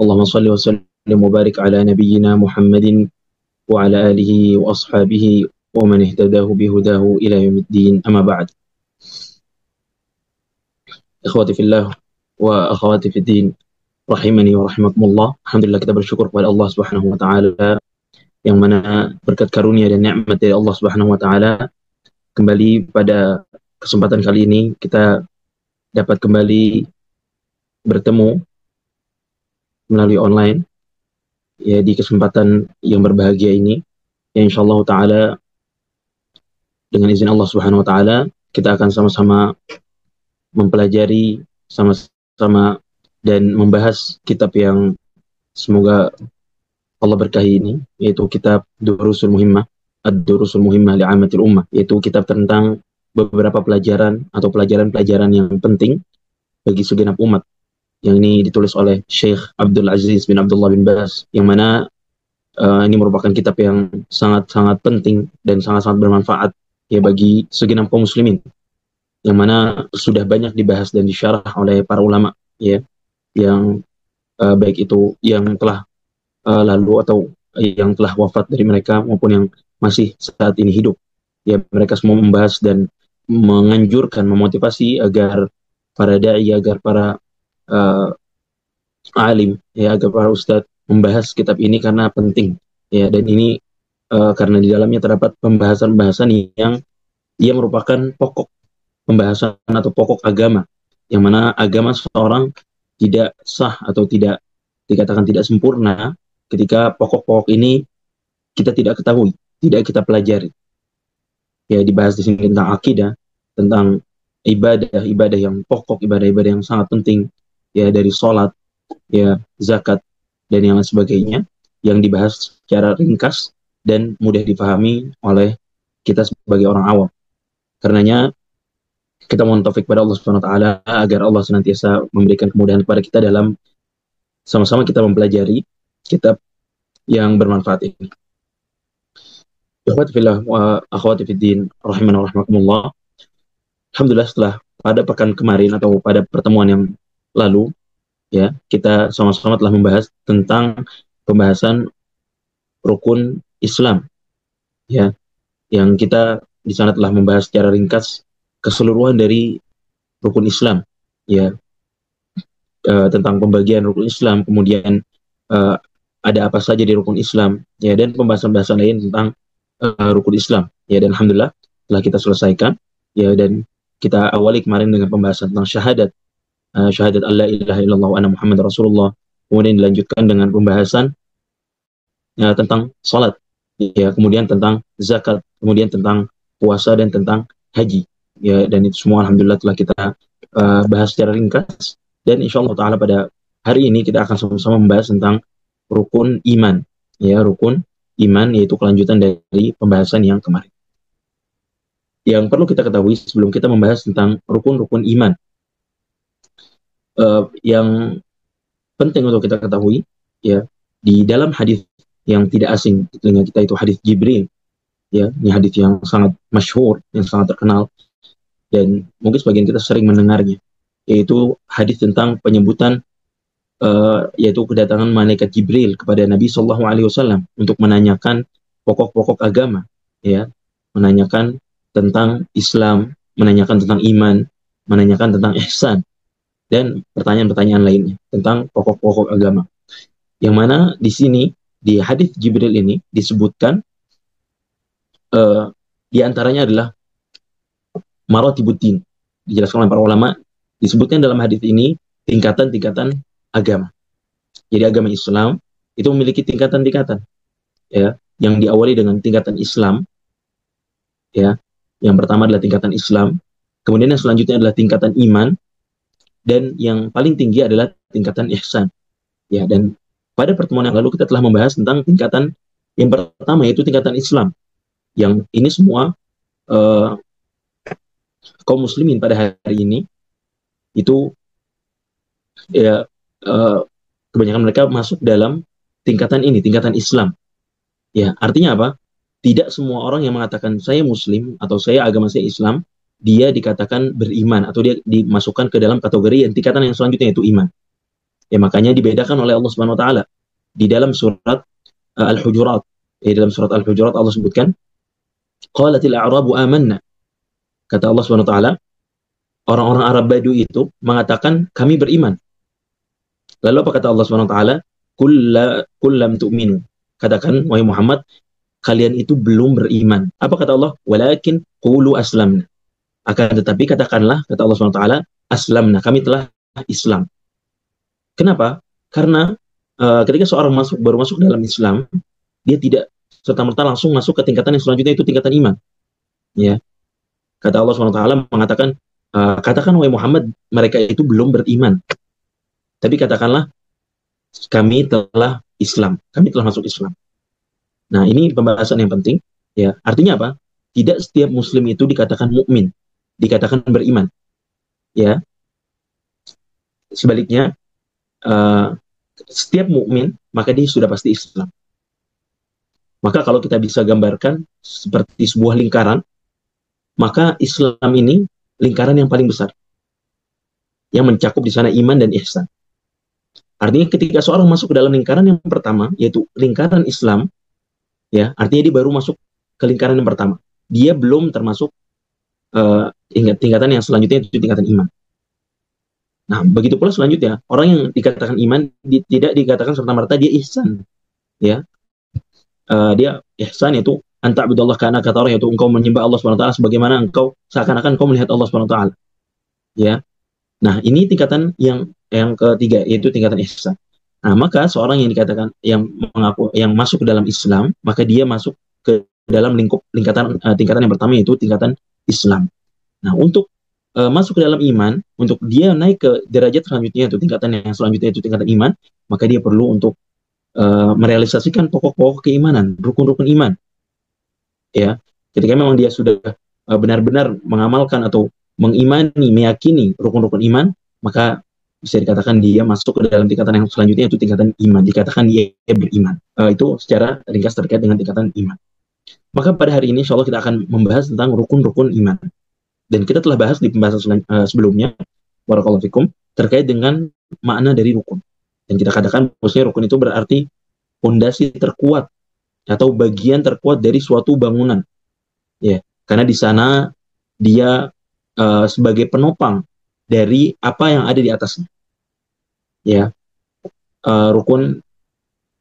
Allahumma salli wa sallim wa barik ala nabiyyina Muhammadin wa ala alihi wa ashabihi wa man ihtadahu bihudahu ila yaumiddin. Amma ba'd. Ikhwati fillah wa akhwati fid din, rahimani wa rahimakumullah. Alhamdulillah, kita bersyukur kepada Allah Subhanahu wa taala yang mana berkat karunia dan nikmat dari Allah Subhanahu wa taala, kembali pada kesempatan kali ini kita dapat kembali bertemu melalui online, ya, di kesempatan yang berbahagia ini, ya, insyaallah taala dengan izin Allah Subhanahu wa taala kita akan sama-sama mempelajari sama-sama dan membahas kitab yang semoga Allah berkahi ini, yaitu kitab Durusul Muhimmah, Ad-Durusul Muhimmah li'amatil ummah, yaitu kitab tentang beberapa pelajaran atau pelajaran-pelajaran yang penting bagi segenap umat, yang ini ditulis oleh Syekh Abdul Aziz bin Abdullah bin Baz, yang mana ini merupakan kitab yang sangat-sangat penting dan sangat-sangat bermanfaat, ya, bagi segenap kaum muslimin, yang mana sudah banyak dibahas dan disyarah oleh para ulama, ya, yang baik itu yang telah lalu atau yang telah wafat dari mereka maupun yang masih saat ini hidup, ya. Mereka semua membahas dan menganjurkan, memotivasi agar para dai, agar para alim, ya, agar para ustadz membahas kitab ini karena penting, ya. Dan ini karena di dalamnya terdapat pembahasan-pembahasan yang merupakan pokok pembahasan atau pokok agama, yang mana agama seseorang tidak sah atau tidak dikatakan tidak sempurna ketika pokok-pokok ini kita tidak ketahui, tidak kita pelajari. Ya, dibahas di sini tentang akidah, tentang ibadah yang pokok, ibadah-ibadah yang sangat penting, ya, dari sholat, ya, zakat, dan yang lain sebagainya, yang dibahas secara ringkas dan mudah dipahami oleh kita sebagai orang awam. Karenanya kita mohon taufik pada Allah Subhanahu wa taala agar Allah senantiasa memberikan kemudahan kepada kita dalam sama-sama kita mempelajari kitab yang bermanfaat ini. Ikhwati fillah wa akhwati fid din, rahimana wa rahimakumullah. Alhamdulillah, setelah pada pekan kemarin atau pada pertemuan yang lalu, ya, kita sama-sama telah membahas tentang pembahasan rukun Islam, ya, yang kita di sana telah membahas secara ringkas keseluruhan dari rukun Islam, ya, tentang pembagian rukun Islam, kemudian ada apa saja di rukun Islam, ya, dan pembahasan-pembahasan lain tentang rukun Islam, ya. Dan alhamdulillah telah kita selesaikan, ya, dan kita awali kemarin dengan pembahasan tentang syahadat, syahadat alla ilaha illallah wa anna Muhammad Rasulullah, kemudian dilanjutkan dengan pembahasan tentang salat, ya, kemudian tentang zakat, kemudian tentang puasa dan tentang haji, ya. Dan itu semua alhamdulillah telah kita bahas secara ringkas, dan insyaallah taala pada hari ini kita akan sama-sama membahas tentang rukun iman, ya, rukun iman, yaitu kelanjutan dari pembahasan yang kemarin. Yang perlu kita ketahui sebelum kita membahas tentang rukun-rukun iman, yang penting untuk kita ketahui, ya, di dalam hadis yang tidak asing dengan kita, itu hadis Jibril, ya. Ini hadis yang sangat masyhur, yang sangat terkenal, dan mungkin sebagian kita sering mendengarnya, yaitu hadis tentang penyebutan yaitu kedatangan malaikat Jibril kepada Nabi Shallallahu Alaihi Wasallam untuk menanyakan pokok-pokok agama, ya, menanyakan tentang Islam, menanyakan tentang iman, menanyakan tentang ihsan, dan pertanyaan-pertanyaan lainnya tentang pokok-pokok agama. Yang mana di sini di hadis Jibril ini disebutkan di antaranya adalah maratibuddin. Dijelaskan oleh para ulama, disebutkan dalam hadis ini tingkatan-tingkatan agama. Jadi agama Islam itu memiliki tingkatan-tingkatan, ya, yang diawali dengan tingkatan Islam, ya. Yang pertama adalah tingkatan Islam, kemudian yang selanjutnya adalah tingkatan iman, dan yang paling tinggi adalah tingkatan ihsan, ya. Dan pada pertemuan yang lalu kita telah membahas tentang tingkatan yang pertama, yaitu tingkatan Islam, yang ini semua kaum muslimin pada hari ini itu, ya, kebanyakan mereka masuk dalam tingkatan ini, tingkatan Islam, ya. Artinya apa? Tidak semua orang yang mengatakan saya Muslim atau saya agama saya Islam, dia dikatakan beriman atau dia dimasukkan ke dalam kategori yang tingkatan yang selanjutnya, yaitu iman. Ya makanya dibedakan oleh Allah Subhanahu wa taala di dalam surat Al-Hujurat. Di dalam surat Al-Hujurat Allah sebutkan qalatil a'rabu amanna. Kata Allah Subhanahu wa taala, orang-orang Arab Badu itu mengatakan kami beriman. Lalu apa kata Allah Subhanahu wa taala? Kullam tu'minu. Katakan wahai Muhammad, kalian itu belum beriman. Apa kata Allah? Walakin qulu aslamna. Akan tetapi katakanlah, kata Allah Subhanahu wa taala, aslamna, kami telah Islam. Kenapa? Karena ketika seorang baru masuk dalam Islam, dia tidak serta-merta langsung masuk ke tingkatan yang selanjutnya, itu tingkatan iman. Ya. Kata Allah Subhanahu wa taala mengatakan, katakan wahai Muhammad, mereka itu belum beriman. Tapi katakanlah kami telah Islam, kami telah masuk Islam. Nah, ini pembahasan yang penting, ya. Artinya apa? Tidak setiap muslim itu dikatakan mukmin, dikatakan beriman. Ya. Sebaliknya, setiap mukmin maka dia sudah pasti Islam. Maka kalau kita bisa gambarkan seperti sebuah lingkaran, maka Islam ini lingkaran yang paling besar, yang mencakup di sana iman dan ihsan. Artinya ketika seorang masuk ke dalam lingkaran yang pertama, yaitu lingkaran Islam, ya, artinya dia baru masuk ke lingkaran yang pertama. Dia belum termasuk tingkatan yang selanjutnya, itu tingkatan iman. Nah, begitu pula selanjutnya, orang yang dikatakan iman tidak dikatakan serta-merta dia ihsan, ya. Dia ihsan yaitu anta'budallah ka'annaka tarah, yaitu engkau menyembah Allah Subhanahu wa taala sebagaimana engkau seakan-akan engkau melihat Allah Subhanahu wa taala. Ya. Nah, ini tingkatan yang ketiga, yaitu tingkatan ihsan. Nah, maka seorang yang dikatakan yang masuk ke dalam Islam, maka dia masuk ke dalam tingkatan yang pertama, yaitu tingkatan Islam. Nah, untuk masuk ke dalam iman, untuk dia naik ke derajat selanjutnya, yaitu tingkatan yang selanjutnya, yaitu tingkatan iman, maka dia perlu untuk merealisasikan pokok-pokok keimanan, rukun-rukun iman. Ya, ketika memang dia sudah benar-benar mengamalkan atau mengimani, meyakini rukun-rukun iman, maka bisa dikatakan dia masuk ke dalam tingkatan yang selanjutnya, yaitu tingkatan iman. Dikatakan dia beriman. Itu secara ringkas terkait dengan tingkatan iman. Maka pada hari ini, insya Allah kita akan membahas tentang rukun-rukun iman. Dan kita telah bahas di pembahasan sebelumnya, barakallahu fikum, terkait dengan makna dari rukun. Dan kita katakan, maksudnya rukun itu berarti fondasi terkuat atau bagian terkuat dari suatu bangunan. Ya, karena di sana dia sebagai penopang dari apa yang ada di atasnya. Ya, rukun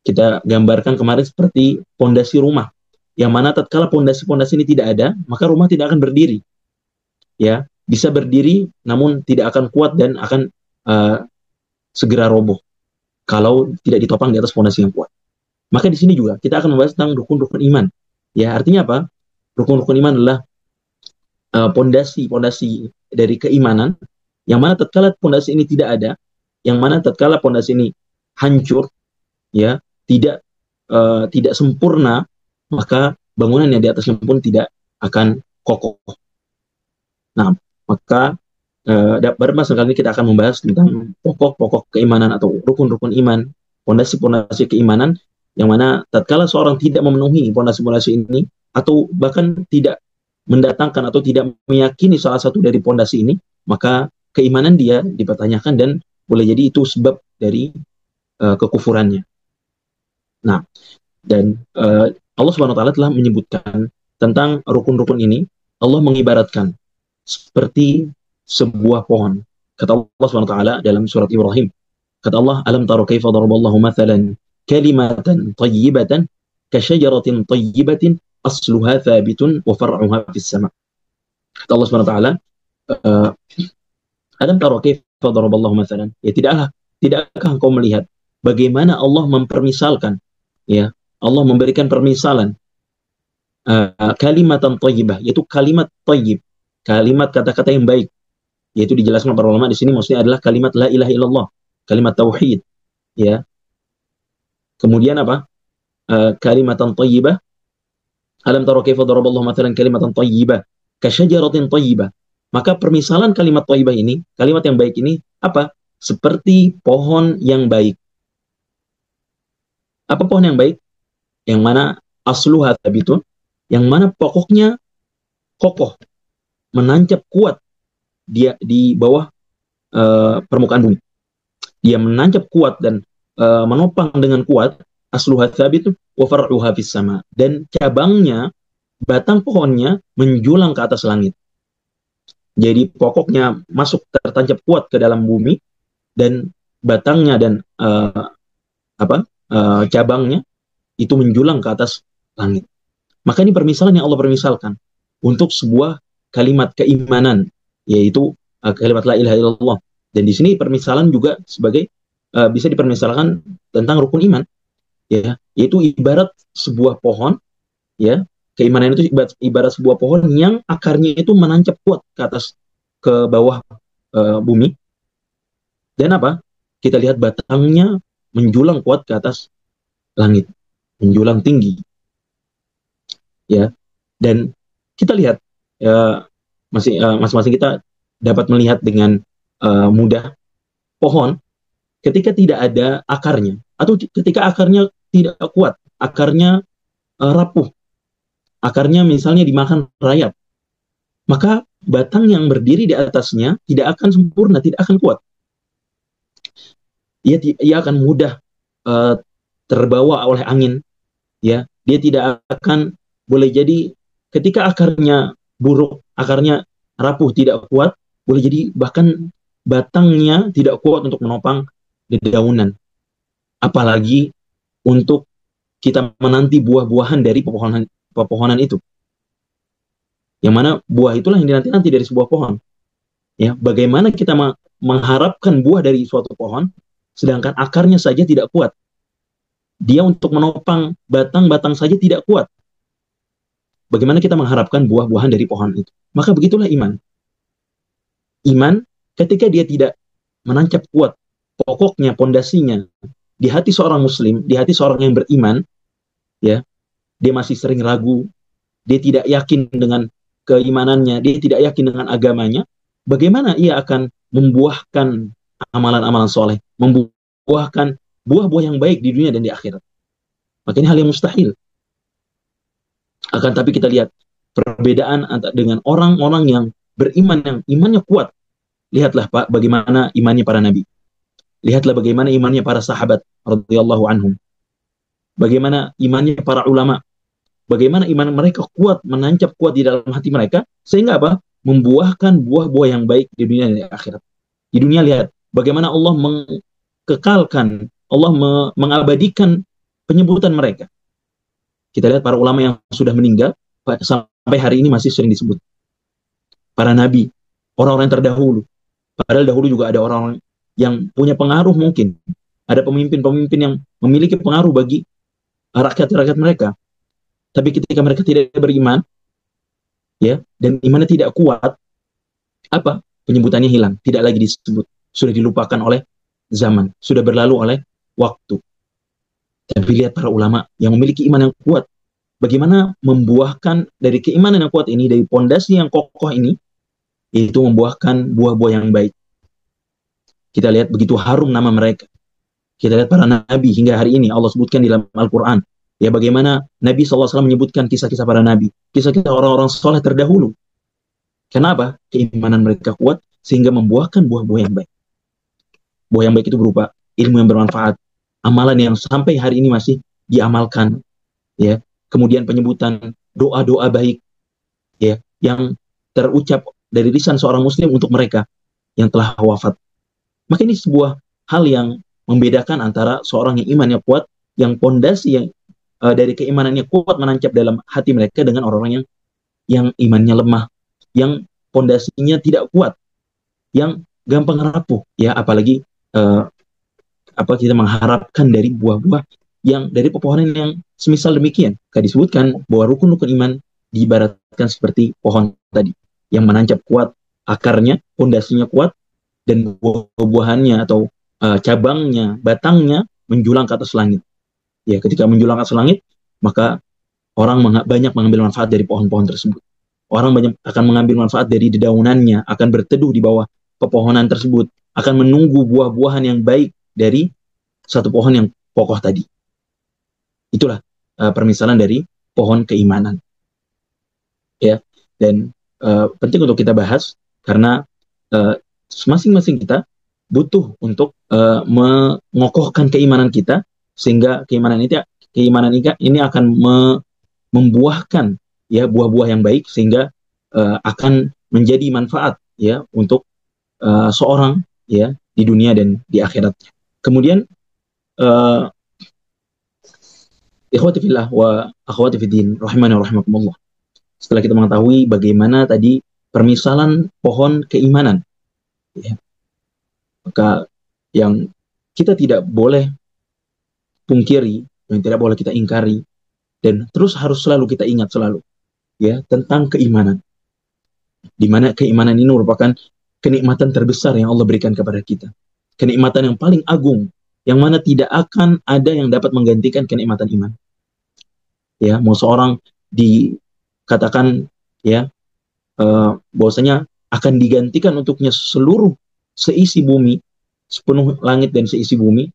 kita gambarkan kemarin seperti pondasi rumah, yang mana tatkala pondasi-pondasi ini tidak ada, maka rumah tidak akan berdiri. Ya, bisa berdiri, namun tidak akan kuat dan akan segera roboh kalau tidak ditopang di atas pondasi yang kuat. Maka di sini juga kita akan membahas tentang rukun-rukun iman. Ya, artinya apa? Rukun-rukun iman adalah pondasi dari keimanan, yang mana tatkala pondasi ini tidak ada, yang mana tatkala pondasi ini hancur, ya, tidak sempurna, maka bangunan yang di atasnya pun tidak akan kokoh. Nah, maka pada masa kali ini kita akan membahas tentang pokok-pokok keimanan atau rukun-rukun iman, pondasi-pondasi keimanan, yang mana tatkala seorang tidak memenuhi pondasi-pondasi ini, atau bahkan tidak mendatangkan atau tidak meyakini salah satu dari pondasi ini, maka keimanan dia dipertanyakan dan boleh jadi itu sebab dari kekufurannya. Nah, dan Allah Subhanahu wa taala telah menyebutkan tentang rukun-rukun ini. Allah mengibaratkan seperti sebuah pohon. Kata Allah Subhanahu wa taala dalam surat Ibrahim, kata Allah, alam tara kaifa daraballahu mathalan kalimatan thayyibatan kasyajaratin thayyibatin asluha thabitun wa far'uha fis sama'. Kata Allah Subhanahu wa taala, alam tara kaifa daraballahu mathalan, ya tidakkah engkau melihat bagaimana Allah mempermisalkan, ya, Allah memberikan permisalan kalimatan thayyibah, yaitu kalimat thayyib, kalimat kata-kata yang baik, yaitu dijelaskan para ulama di sini maksudnya adalah kalimat la ilaha illallah, kalimat tauhid, ya. Kemudian apa? Kalimatan thayyibah, alam tara kaifa daraballahu mathalan kalimatan thayyibah kasyajaratin thayyibah. Maka permisalan kalimat thayyibah ini, kalimat yang baik ini apa? Seperti pohon yang baik. Apa pohon yang baik? Yang mana asluha thabitun, yang mana pokoknya kokoh, menancap kuat dia di bawah permukaan bumi. dia menancap kuat dan menopang dengan kuat, asluha tsabit wa far'uha fis sama, dan cabangnya, batang pohonnya menjulang ke atas langit. Jadi pokoknya masuk tertancap kuat ke dalam bumi, dan batangnya dan cabangnya itu menjulang ke atas langit. Maka ini permisalan yang Allah permisalkan untuk sebuah kalimat keimanan, yaitu kalimat la ilaha illallah. Dan di sini permisalan juga sebagai bisa dipermisalkan tentang rukun iman, ya, yaitu ibarat sebuah pohon, ya. Keimanan itu ibarat sebuah pohon yang akarnya itu menancap kuat ke atas, ke bawah bumi. Dan apa? Kita lihat batangnya menjulang kuat ke atas langit, menjulang tinggi, ya. Dan kita lihat, ya, masing-masing kita dapat melihat dengan mudah pohon ketika tidak ada akarnya, atau ketika akarnya tidak kuat, akarnya rapuh, akarnya misalnya dimakan rayap, maka batang yang berdiri di atasnya tidak akan sempurna, tidak akan kuat. Ia akan mudah terbawa oleh angin, ya. Dia tidak akan, boleh jadi ketika akarnya buruk, akarnya rapuh, tidak kuat, boleh jadi bahkan batangnya tidak kuat untuk menopang dedaunan. Apalagi untuk kita menanti buah-buahan dari pepohonan itu. Yang mana buah itulah yang dinanti-nanti dari sebuah pohon. Ya, bagaimana kita mengharapkan buah dari suatu pohon, sedangkan akarnya saja tidak kuat. Dia untuk menopang batang-batang saja tidak kuat. Bagaimana kita mengharapkan buah-buahan dari pohon itu? Maka begitulah iman. Iman ketika dia tidak menancap kuat pokoknya, pondasinya di hati seorang muslim, di hati seorang yang beriman, ya, dia masih sering ragu, dia tidak yakin dengan keimanannya, dia tidak yakin dengan agamanya, bagaimana ia akan membuahkan amalan-amalan soleh, membuahkan buah-buah yang baik di dunia dan di akhirat? Maka ini hal yang mustahil. Akan tapi kita lihat perbedaan dengan orang-orang yang beriman, yang imannya kuat. Lihatlah Pak, bagaimana imannya para nabi. Lihatlah bagaimana imannya para sahabat radhiyallahu anhum. Bagaimana imannya para ulama. Bagaimana iman mereka kuat, menancap kuat di dalam hati mereka, sehingga apa? Membuahkan buah-buah yang baik di dunia dan di akhirat. Di dunia lihat bagaimana Allah mengkekalkan, Allah mengabadikan penyebutan mereka. Kita lihat para ulama yang sudah meninggal sampai hari ini masih sering disebut. Para nabi, orang-orang yang terdahulu. Padahal dahulu juga ada orang yang punya pengaruh mungkin. Ada pemimpin-pemimpin yang memiliki pengaruh bagi rakyat-rakyat mereka. Tapi ketika mereka tidak beriman, ya, dan imannya tidak kuat, apa? Penyebutannya hilang, tidak lagi disebut. Sudah dilupakan oleh zaman, sudah berlalu oleh waktu. Tapi lihat para ulama yang memiliki iman yang kuat, bagaimana membuahkan dari keimanan yang kuat ini, dari pondasi yang kokoh ini, itu membuahkan buah-buah yang baik. Kita lihat begitu harum nama mereka. Kita lihat para nabi hingga hari ini Allah sebutkan di dalam Al-Quran. Ya, bagaimana Nabi SAW menyebutkan kisah-kisah para nabi, kisah-kisah orang-orang soleh terdahulu. Kenapa? Keimanan mereka kuat sehingga membuahkan buah-buah yang baik. Buah yang baik itu berupa ilmu yang bermanfaat, amalan yang sampai hari ini masih diamalkan, ya. Kemudian penyebutan doa-doa baik, ya, yang terucap dari lisan seorang muslim untuk mereka yang telah wafat. Maka ini sebuah hal yang membedakan antara seorang yang imannya kuat, yang pondasi yang dari keimanannya kuat menancap dalam hati mereka, dengan orang-orang yang imannya lemah, yang pondasinya tidak kuat, yang gampang rapuh, ya. Apalagi kita mengharapkan dari buah-buah yang dari pepohonan yang semisal demikian. Maka disebutkan bahwa rukun-rukun iman diibaratkan seperti pohon tadi, yang menancap kuat akarnya, pondasinya kuat, dan buah-buahannya atau cabangnya, batangnya menjulang ke atas langit. Ya, ketika menjulang ke atas langit, maka orang banyak mengambil manfaat dari pohon-pohon tersebut. Orang banyak akan mengambil manfaat dari dedaunannya, akan berteduh di bawah pepohonan tersebut, akan menunggu buah-buahan yang baik dari satu pohon yang kokoh tadi. Itulah permisalan dari pohon keimanan. Ya, dan penting untuk kita bahas karena masing-masing kita butuh untuk mengokohkan keimanan kita, sehingga keimanan ini akan membuahkan ya buah-buah yang baik, sehingga akan menjadi manfaat ya untuk seorang ya di dunia dan di akhirat. Kemudian uh, ikhwati fillah wa akhwati fiddin rahimani wa rahimakumullah. Setelah kita mengetahui bagaimana tadi permisalan pohon keimanan, ya, maka yang kita tidak boleh pungkiri, yang tidak boleh kita ingkari, dan terus harus selalu kita ingat selalu ya tentang keimanan, di mana keimanan ini merupakan kenikmatan terbesar yang Allah berikan kepada kita, kenikmatan yang paling agung, yang mana tidak akan ada yang dapat menggantikan kenikmatan iman. Ya, mau seorang dikatakan ya bahwasanya akan digantikan untuknya seluruh seisi bumi, sepenuh langit dan seisi bumi,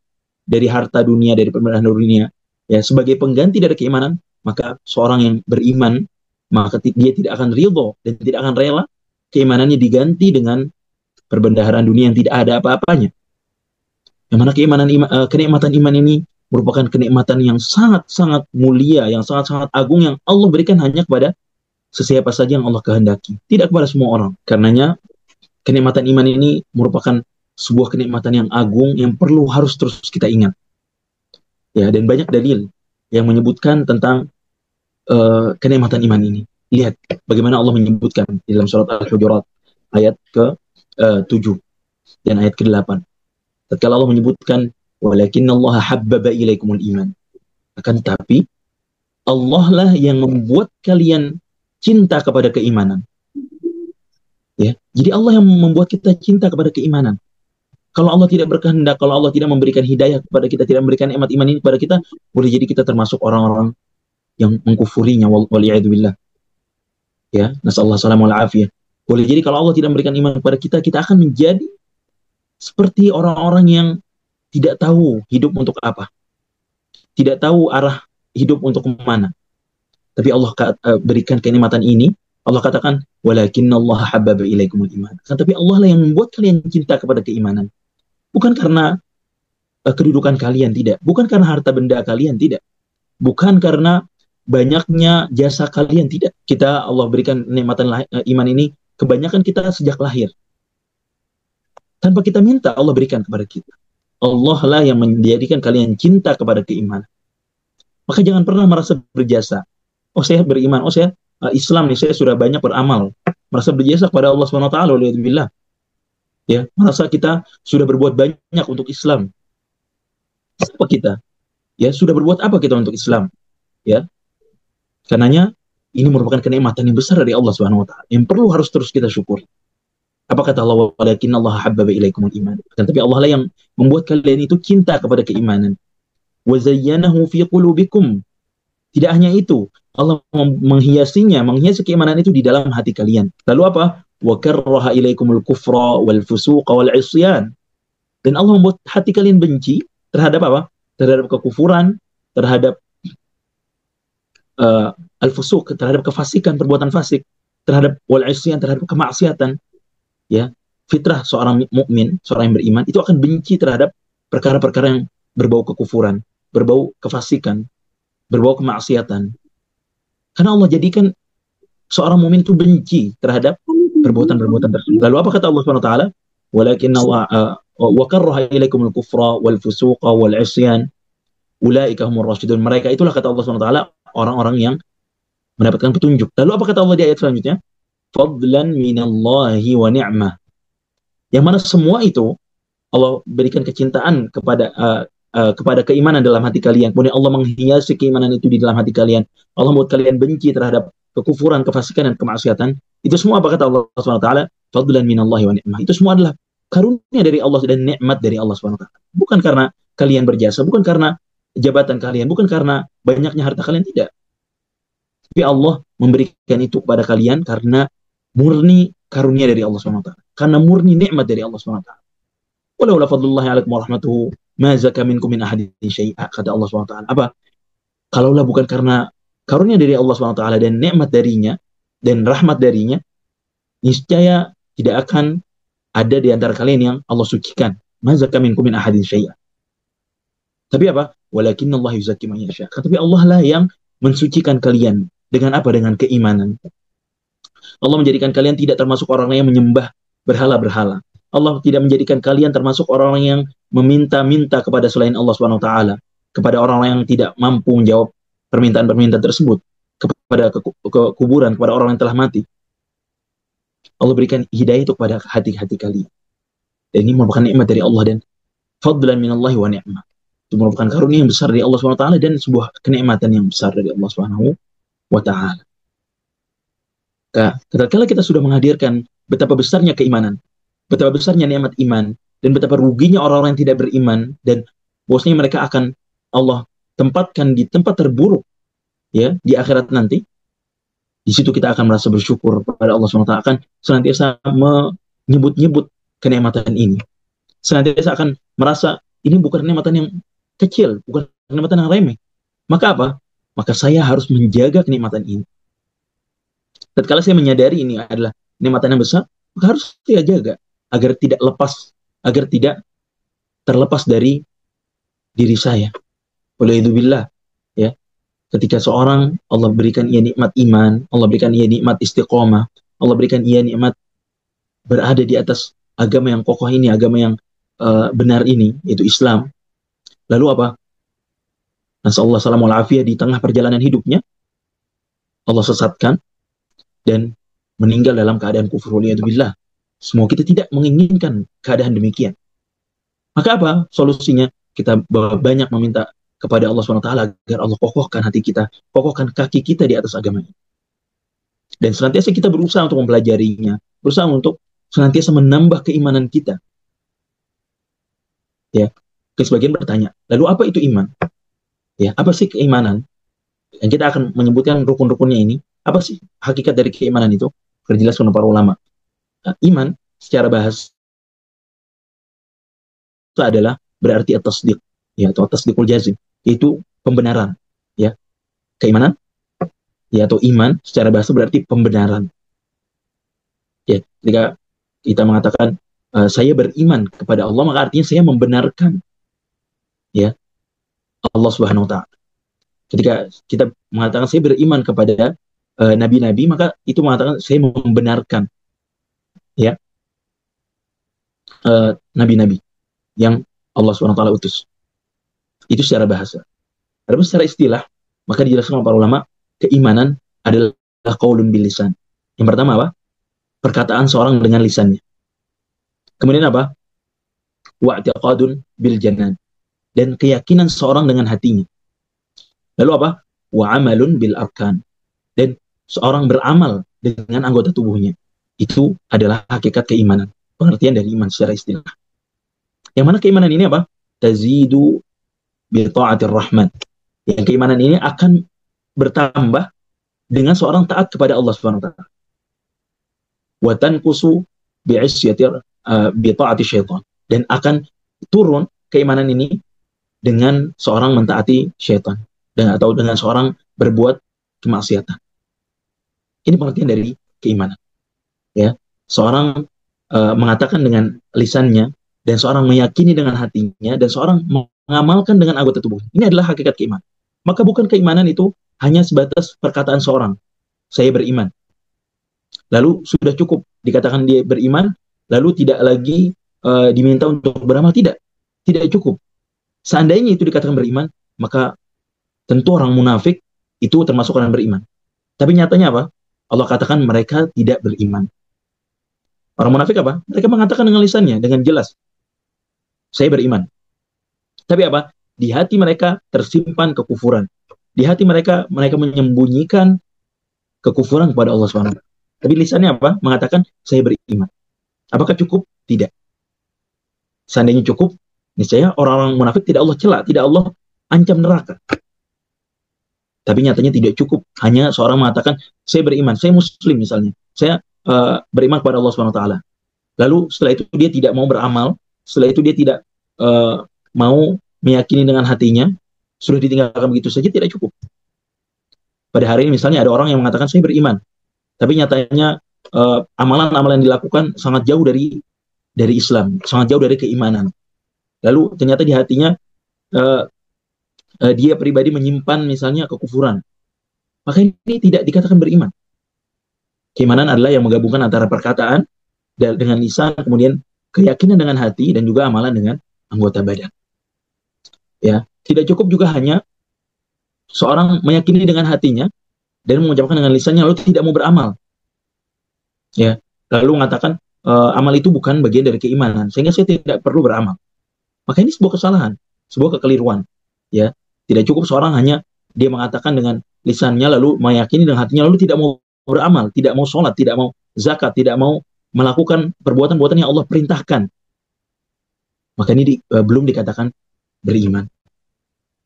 dari harta dunia, dari pemerintahan dunia, ya sebagai pengganti dari keimanan, maka seorang yang beriman, maka dia tidak akan ridho dan tidak akan rela keimanannya diganti dengan perbendaharaan dunia yang tidak ada apa-apanya. Yang mana kenikmatan iman ini merupakan kenikmatan yang sangat-sangat mulia, yang sangat-sangat agung, yang Allah berikan hanya kepada sesiapa saja yang Allah kehendaki, tidak kepada semua orang. Karenanya kenikmatan iman ini merupakan sebuah kenikmatan yang agung yang harus terus kita ingat. Ya, dan banyak dalil yang menyebutkan tentang kenikmatan iman ini. Lihat bagaimana Allah menyebutkan di dalam surat Al-Hujurat ayat ke-7 dan ayat ke-8. Tatkala Allah menyebutkan walakinnallaha habbaba ilaikumul iman. Akan tetapi Allah lah yang membuat kalian cinta kepada keimanan. Ya, jadi Allah yang membuat kita cinta kepada keimanan. Kalau Allah tidak berkehendak, kalau Allah tidak memberikan hidayah kepada kita, tidak memberikan nikmat iman ini kepada kita, boleh jadi kita termasuk orang-orang yang mengkufurinya, waliyadzubillah. Ya, nasallahu salamul afiyah. Boleh jadi kalau Allah tidak memberikan iman kepada kita, kita akan menjadi seperti orang-orang yang tidak tahu hidup untuk apa, tidak tahu arah hidup untuk kemana. Tapi Allah berikan kenikmatan ini. Allah katakan walakinnallaha habbaba ilaikumul iman. Tapi Allah lah yang membuat kalian cinta kepada keimanan. Bukan karena kedudukan kalian, tidak. Bukan karena harta benda kalian, tidak. Bukan karena banyaknya jasa kalian, tidak. Allah berikan kenikmatan iman ini kebanyakan kita sejak lahir. Tanpa kita minta, Allah berikan kepada kita. Allah lah yang menjadikan kalian cinta kepada keimanan. Maka jangan pernah merasa berjasa. Oh, saya beriman. Oh, saya Islam nih, saya sudah banyak beramal. Merasa berjasa kepada Allah SWT. Waliyadzubillah. Ya, merasa kita sudah berbuat banyak untuk Islam. Siapa kita? Ya, sudah berbuat apa kita untuk Islam? Ya, karenanya ini merupakan kenikmatan yang besar dari Allah SWT yang harus terus kita syukuri. Apa kata Allah? Walakinnallaha habbaba ilaikumul iman. Tapi Allah lah yang membuat kalian itu cinta kepada keimanan. Wa zayyanahu fi qulubikum. Tidak hanya itu, Allah menghiasi keimanan itu di dalam hati kalian. Lalu apa? Wa karraha ilaikumul kufra wal fusuqa wal isyan. Dan Allah membuat hati kalian benci terhadap apa? Terhadap kekufuran, terhadap al-fusuq, terhadap kefasikan, perbuatan fasik, terhadap wal isyan, terhadap kemaksiatan. Ya, fitrah seorang mukmin, seorang yang beriman itu akan benci terhadap perkara-perkara yang berbau kekufuran, berbau kefasikan, berbau kemaksiatan. Karena Allah jadikan seorang mukmin itu benci terhadap perbuatan-perbuatan tersebut. Lalu apa kata Allah SWT? Walakinna wa karraha ilaikumul kufra wal fusuqa wal isyan ulaika humur rasyidun. Mereka itulah kata Allah SWT orang-orang yang mendapatkan petunjuk. Lalu apa kata Allah di ayat selanjutnya? Fadlan minallahi wa ni'mah. Yang mana semua itu Allah berikan kecintaan kepada keimanan dalam hati kalian. Kemudian Allah menghiasi keimanan itu di dalam hati kalian. Allah membuat kalian benci terhadap kekufuran, kefasikan, dan kemaksiatan. Itu semua apa kata Allah SWT? Fadlan minallahi wa ni'mah. Itu semua adalah karunia dari Allah dan nikmat dari Allah SWT. Bukan karena kalian berjasa, bukan karena jabatan kalian, bukan karena banyaknya harta kalian, tidak. Tapi Allah memberikan itu kepada kalian karena murni karunia dari Allah SWT. Karena murni nikmat dari Allah SWT. Walaula fadlullahi alaikum wa rahmatuhu ma zaka minkum min ahadin syai'a, kata Allah SWT. Apa? Kalaulah bukan karena karunia dari Allah SWT dan nikmat darinya dan rahmat darinya, niscaya tidak akan ada di antara kalian yang Allah sucikan. ma zakka minkum min ahadin syai'a. Tapi apa? Walakinna Allah yuzakki man yasha. Tapi Allah lah yang mensucikan kalian. Dengan apa? Dengan keimanan. Allah menjadikan kalian tidak termasuk orang yang menyembah berhala-berhala. Allah tidak menjadikan kalian termasuk orang yang meminta-minta kepada selain Allah Subhanahu wa taala, kepada orang yang tidak mampu menjawab permintaan-permintaan tersebut, kepada kuburan, kepada orang yang telah mati. Allah berikan hidayah itu kepada hati-hati kalian. Dan ini merupakan nikmat dari Allah dan fadlan minallahi wa ni'mah. Itu merupakan karunia yang besar dari Allah Subhanahu wa taala dan sebuah kenikmatan yang besar dari Allah Subhanahu wa taala. Ketika kita sudah menghadirkan betapa besarnya keimanan, betapa besarnya nikmat iman, dan betapa ruginya orang-orang yang tidak beriman, dan bahwasanya mereka akan Allah tempatkan di tempat terburuk ya di akhirat nanti. Di situ kita akan merasa bersyukur kepada Allah SWT, akan senantiasa menyebut-nyebut kenikmatan ini. Senantiasa akan merasa ini bukan kenikmatan yang kecil, bukan kenikmatan yang remeh. Maka apa? Maka saya harus menjaga kenikmatan ini. Tatkala saya menyadari ini adalah nikmatan yang besar, maka harus saya jaga agar tidak lepas, agar tidak terlepas dari diri saya. Waliyadzubillah, ya. Ketika seorang Allah berikan ia nikmat iman, Allah berikan ia nikmat istiqomah, Allah berikan ia nikmat berada di atas agama yang kokoh ini, agama yang benar ini, yaitu Islam. Lalu apa? Nasallahu salamul afiyah, di tengah perjalanan hidupnya Allah sesatkan dan meninggal dalam keadaan kufur, waliyadzubillah. Semua kita tidak menginginkan keadaan demikian. Maka apa solusinya? Kita banyak meminta kepada Allah SWT agar Allah kokohkan hati kita, kokohkan kaki kita di atas agama ini. Dan senantiasa kita berusaha untuk mempelajarinya, berusaha untuk senantiasa menambah keimanan kita. Ya, sebagian bertanya, lalu apa itu iman? Ya, apa sih keimanan? Yang kita akan menyebutkan rukun-rukunnya ini. Apa sih hakikat dari keimanan itu? Dijelaskan oleh para ulama. Iman secara bahasa itu adalah berarti at-tasdiq, ya, atau tasdiqul jazim, itu pembenaran, ya. Keimanan, ya, atau iman secara bahasa berarti pembenaran. Ya, ketika kita mengatakan saya beriman kepada Allah, maka artinya saya membenarkan, ya, Allah Subhanahu wa taala. Ketika kita mengatakan saya beriman kepada nabi-nabi, maka itu mengatakan saya membenarkan, ya, nabi-nabi yang Allah Subhanahu wa taala utus. Itu secara bahasa. Adapun secara istilah, maka dijelaskan oleh para ulama, keimanan adalah qaulun bil lisan. Yang pertama apa? Perkataan seorang dengan lisannya. Kemudian apa? Wa'tiqadun bil janan. Dan keyakinan seorang dengan hatinya. Lalu apa? Wa amalun bil arkan. Dan seorang beramal dengan anggota tubuhnya. Itu adalah hakikat keimanan. Pengertian dari iman secara istilah. Yang mana keimanan ini apa? Tazidu bi ta'atir rahman. Yang keimanan ini akan bertambah dengan seorang taat kepada Allah Subhanahu wa taala. Wa tanqusu bi isyatir bi ta'ati syaitan. Dan akan turun keimanan ini dengan seorang mentaati syaitan, dan atau dengan seorang berbuat kemaksiatan. Ini pengertian dari keimanan. Ya, seorang mengatakan dengan lisannya, dan seorang meyakini dengan hatinya, dan seorang mengamalkan dengan anggota tubuh. Ini adalah hakikat keimanan. Maka bukan keimanan itu hanya sebatas perkataan seorang, saya beriman. Lalu sudah cukup dikatakan dia beriman, lalu tidak lagi diminta untuk beramal, tidak cukup. Seandainya itu dikatakan beriman, maka tentu orang munafik itu termasuk orang beriman. Tapi nyatanya apa? Allah katakan mereka tidak beriman. Orang munafik apa? Mereka mengatakan dengan lisannya, dengan jelas, saya beriman. Tapi apa? Di hati mereka tersimpan kekufuran. Di hati mereka menyembunyikan kekufuran kepada Allah SWT. Tapi lisannya apa? Mengatakan saya beriman. Apakah cukup? Tidak. Seandainya cukup, niscaya orang-orang munafik tidak Allah cela, tidak Allah ancam neraka. Tapi nyatanya tidak cukup. Hanya seorang mengatakan saya beriman, saya muslim misalnya, saya beriman kepada Allah SWT. Lalu setelah itu dia tidak mau beramal, setelah itu dia tidak mau meyakini dengan hatinya, sudah ditinggalkan begitu saja, tidak cukup. Pada hari ini misalnya ada orang yang mengatakan saya beriman, tapi nyatanya amalan-amalan yang dilakukan sangat jauh dari Islam, sangat jauh dari keimanan. lalu ternyata di hatinya uh, dia pribadi menyimpan misalnya kekufuran, maka ini tidak dikatakan beriman. Keimanan adalah yang menggabungkan antara perkataan dengan lisan, kemudian keyakinan dengan hati, dan juga amalan dengan anggota badan. Ya, tidak cukup juga hanya seorang meyakini dengan hatinya dan mengucapkan dengan lisannya lalu tidak mau beramal. Ya, lalu mengatakan amal itu bukan bagian dari keimanan, sehingga saya tidak perlu beramal. Maka ini sebuah kesalahan, sebuah kekeliruan. Ya, tidak cukup seorang hanya dia mengatakan dengan lisannya lalu meyakini dengan hatinya lalu tidak mau beramal, tidak mau sholat, tidak mau zakat, tidak mau melakukan perbuatan-perbuatan yang Allah perintahkan. Maka ini belum dikatakan beriman.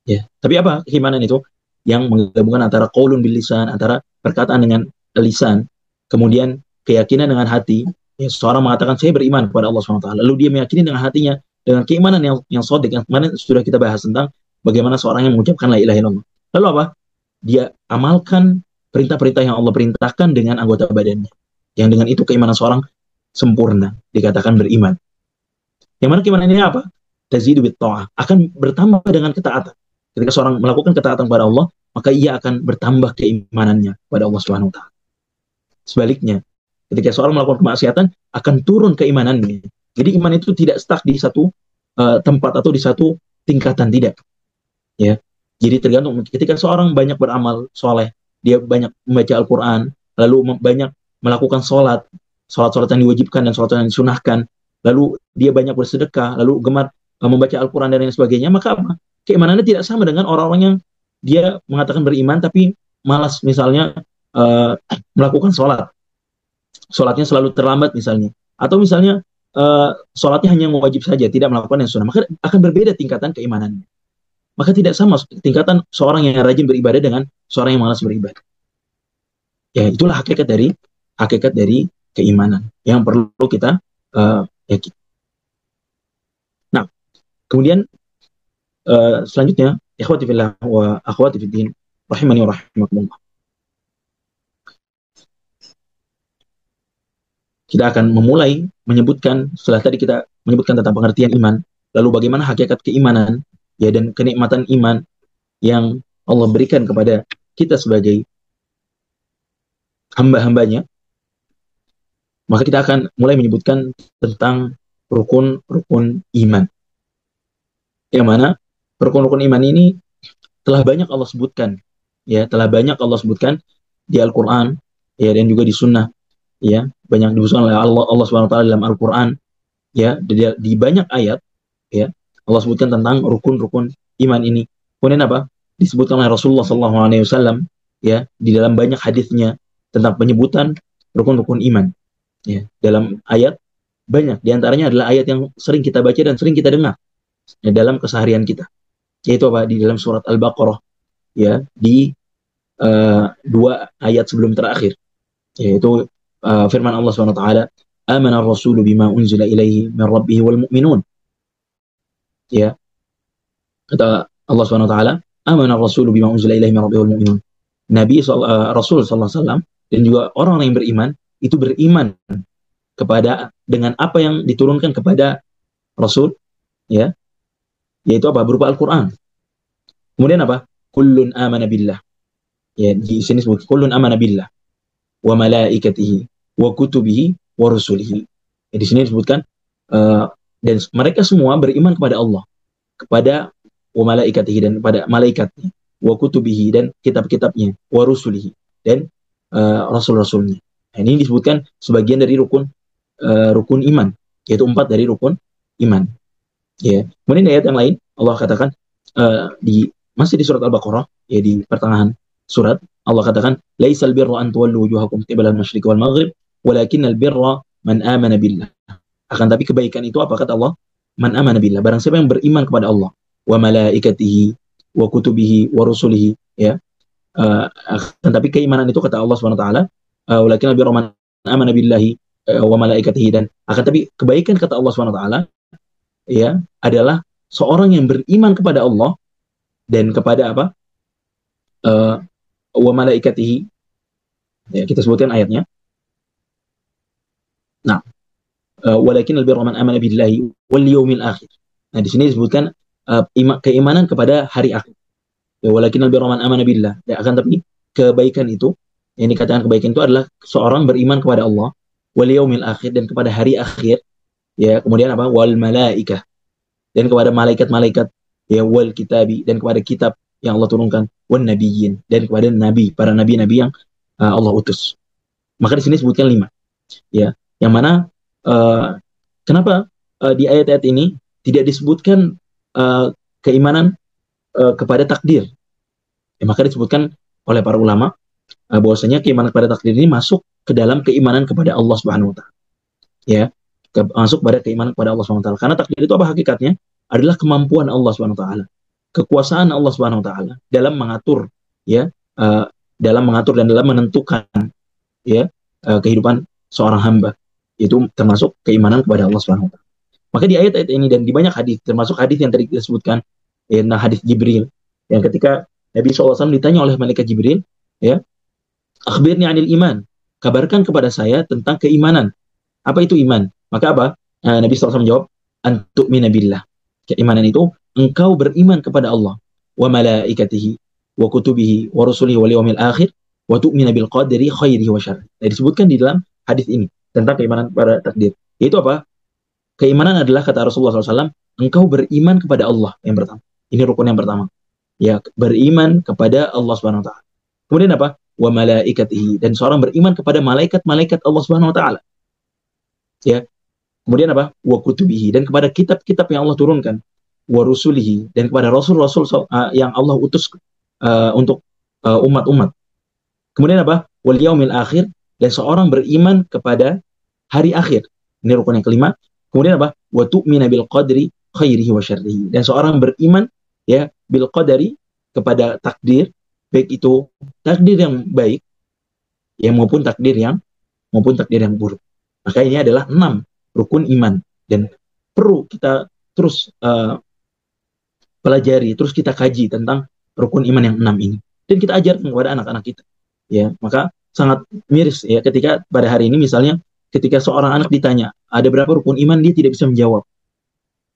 Ya, tapi apa keimanan itu? Yang menggabungkan antara qaulun bil lisan, antara perkataan dengan lisan, kemudian keyakinan dengan hati. Ya, seorang mengatakan saya beriman kepada Allah SWT, lalu dia meyakini dengan hatinya dengan keimanan yang sodik, yang kemarin sudah kita bahas tentang bagaimana seorang yang mengucapkan la ilaha illallah. Lalu apa? Dia amalkan perintah-perintah yang Allah perintahkan dengan anggota badannya. Yang dengan itu keimanan seorang sempurna, dikatakan beriman. Yang mana keimanan ini apa? Tazidu bit ta'ah, akan bertambah dengan ketaatan. Ketika seorang melakukan ketaatan kepada Allah, maka ia akan bertambah keimanannya kepada Allah Subhanahu wa taala. Sebaliknya, ketika seorang melakukan kemaksiatan, akan turun keimanannya. Jadi iman itu tidak stuck di satu tempat atau di satu tingkatan, tidak. Ya. Jadi tergantung ketika seorang banyak beramal soleh, dia banyak membaca Al-Quran, lalu banyak melakukan sholat yang diwajibkan dan sholat yang disunahkan, lalu dia banyak bersedekah, lalu gemar membaca Al-Quran dan lain sebagainya, maka apa? Keimanannya tidak sama dengan orang-orang yang dia mengatakan beriman tapi malas misalnya melakukan sholatnya selalu terlambat misalnya, atau misalnya sholatnya hanya wajib saja, tidak melakukan yang sunnah, maka akan berbeda tingkatan keimanannya. Maka tidak sama tingkatan seorang yang rajin beribadah dengan seorang yang malas beribadah. Ya, itulah hakikat dari keimanan yang perlu kita yakini. Nah, kemudian selanjutnya, ikhwati fillah wa akhwati fiddin, rahimani wa rahimakumullah. Kita akan memulai menyebutkan, setelah tadi kita menyebutkan tentang pengertian iman, lalu bagaimana hakikat keimanan, ya, dan kenikmatan iman yang Allah berikan kepada kita sebagai hamba-hambanya, maka kita akan mulai menyebutkan tentang rukun-rukun iman. Yang mana rukun-rukun iman ini telah banyak Allah sebutkan, ya, telah banyak Allah sebutkan di Al-Quran, ya, dan juga di Sunnah, ya, banyak disebutkan oleh Allah Subhanahu Wa Taala dalam Al-Quran, ya, di banyak ayat, ya, Allah sebutkan tentang rukun-rukun iman ini. Kemudian apa? Disebutkan oleh Rasulullah SAW, ya, di dalam banyak hadisnya tentang penyebutan rukun-rukun iman. Ya, dalam ayat banyak, diantaranya adalah ayat yang sering kita baca dan sering kita dengar, ya, dalam keseharian kita. Yaitu apa? Di dalam surat Al-Baqarah, ya, di 2 ayat sebelum terakhir, yaitu firman Allah SWT, amana ar-rasulu bima unzila ilaihi min rabbihi wal mu'minun. Ya, kata Allah SWT, amana ar-rasulu bima unzila ilaihi min rabbihi wal mu'minun. Rasul SAW dan juga orang yang beriman itu beriman kepada dengan apa yang diturunkan kepada Rasul, ya, yaitu apa? Berupa Al-Quran. Kemudian apa? Kullun amana billah. Ya, di sini disebut kullun amana billah wa malaikatihi wa kutubihi wa rusulihi. Ya, di sini disebutkan dan mereka semua beriman kepada Allah, kepada wa malaikatihi, dan kepada malaikatnya, wa kutubihi, dan kitab-kitabnya, wa rusulihi, dan rasul-rasulnya. Nah, ini disebutkan sebagian dari rukun iman, yaitu 4 dari rukun iman. Ya. Kemudian ayat yang lain Allah katakan masih di surat Al-Baqarah, ya, di pertengahan surat Allah katakan, laisal birra an tuwallu wujuhakum qibala al-masyriq wal maghrib walakinnal birra man amana billah. Akan tapi kebaikan itu apa kata Allah? Man amana billah, barang siapa yang beriman kepada Allah, wa malaikatihi wa kutubihi wa rusulihi, ya. Akan tapi keimanan itu kata Allah Subhanahu wa taala, walakinnal birra man amana billahi wa malaikatihi, dan akan tapi kebaikan kata Allah Subhanahu wa taala, ya, adalah seorang yang beriman kepada Allah dan kepada apa? Wa malaikatihi. Ya, kita sebutkan ayatnya. Nah, walakinnal birra man amana billahi wal yawmil akhir. Nah, di sini disebutkan keimanan kepada hari akhir. Ya, walakin albirra man amana billah. Ya, akan tapi kebaikan itu, yang dikatakan kebaikan itu adalah seorang beriman kepada Allah, wal yaumil akhir, dan kepada hari akhir, ya, kemudian apa? Wal malaikah, dan kepada malaikat-malaikat, ya, wal kitabi, dan kepada kitab yang Allah turunkan, wan nabiyyin, dan kepada nabi, para nabi-nabi yang Allah utus. Maka di sini sebutkan 5, ya, yang mana uh, kenapa di ayat-ayat ini tidak disebutkan keimanan kepada takdir. Ya, maka disebutkan oleh para ulama bahwasanya keimanan kepada takdir ini masuk ke dalam keimanan kepada Allah Subhanahu wa taala. Ya, masuk pada keimanan kepada Allah Subhanahu wa taala. Karena takdir itu apa hakikatnya? Adalah kemampuan Allah Subhanahu wa taala. Kekuasaan Allah Subhanahu wa taala dalam mengatur, ya, dalam mengatur dan dalam menentukan, ya, kehidupan seorang hamba. Itu termasuk keimanan kepada Allah Subhanahu wa taala. Maka di ayat-ayat ini dan di banyak hadis, termasuk hadis yang tadi disebutkan, ya, hadis Jibril, yang ketika Nabi SAW ditanya oleh malaikat Jibril, ya, akhbirni anil iman, kabarkan kepada saya tentang keimanan. Apa itu iman? Maka apa? Nabi SAW menjawab, antu'mina billah. Keimanan itu engkau beriman kepada Allah, wa malaikatihi, wa kutubihi, wa rusulihi, wal yawmil akhir, wa tu'mina bil qadri khairihi wa syarrihi. Nah, disebutkan di dalam hadis ini tentang keimanan pada takdir. Yaitu apa? Keimanan adalah, kata Rasulullah SAW, engkau beriman kepada Allah yang pertama. Ini rukun yang pertama. Ya, beriman kepada Allah Subhanahu wa taala. Kemudian apa? Wa malaikatihi, dan seorang beriman kepada malaikat-malaikat Allah Subhanahu wa taala. Ya. Kemudian apa? Wa kutubihi, dan kepada kitab-kitab yang Allah turunkan. Wa rusulihi, dan kepada rasul-rasul yang Allah utus untuk umat-umat. Kemudian apa? Wal yaumil akhir, dan seorang beriman kepada hari akhir. Ini rukun yang kelima. Kemudian apa? Wa tu'mina bil qadri khairihi wa syarrihi, dan seorang beriman, ya, bil qadari, kepada takdir, baik itu takdir yang baik, ya, maupun takdir yang buruk. Maka ini adalah 6 rukun iman, dan perlu kita terus pelajari, terus kita kaji tentang rukun iman yang 6 ini, dan kita ajarkan kepada anak-anak kita. Ya, maka sangat miris, ya, ketika pada hari ini misalnya ketika seorang anak ditanya ada berapa rukun iman, dia tidak bisa menjawab,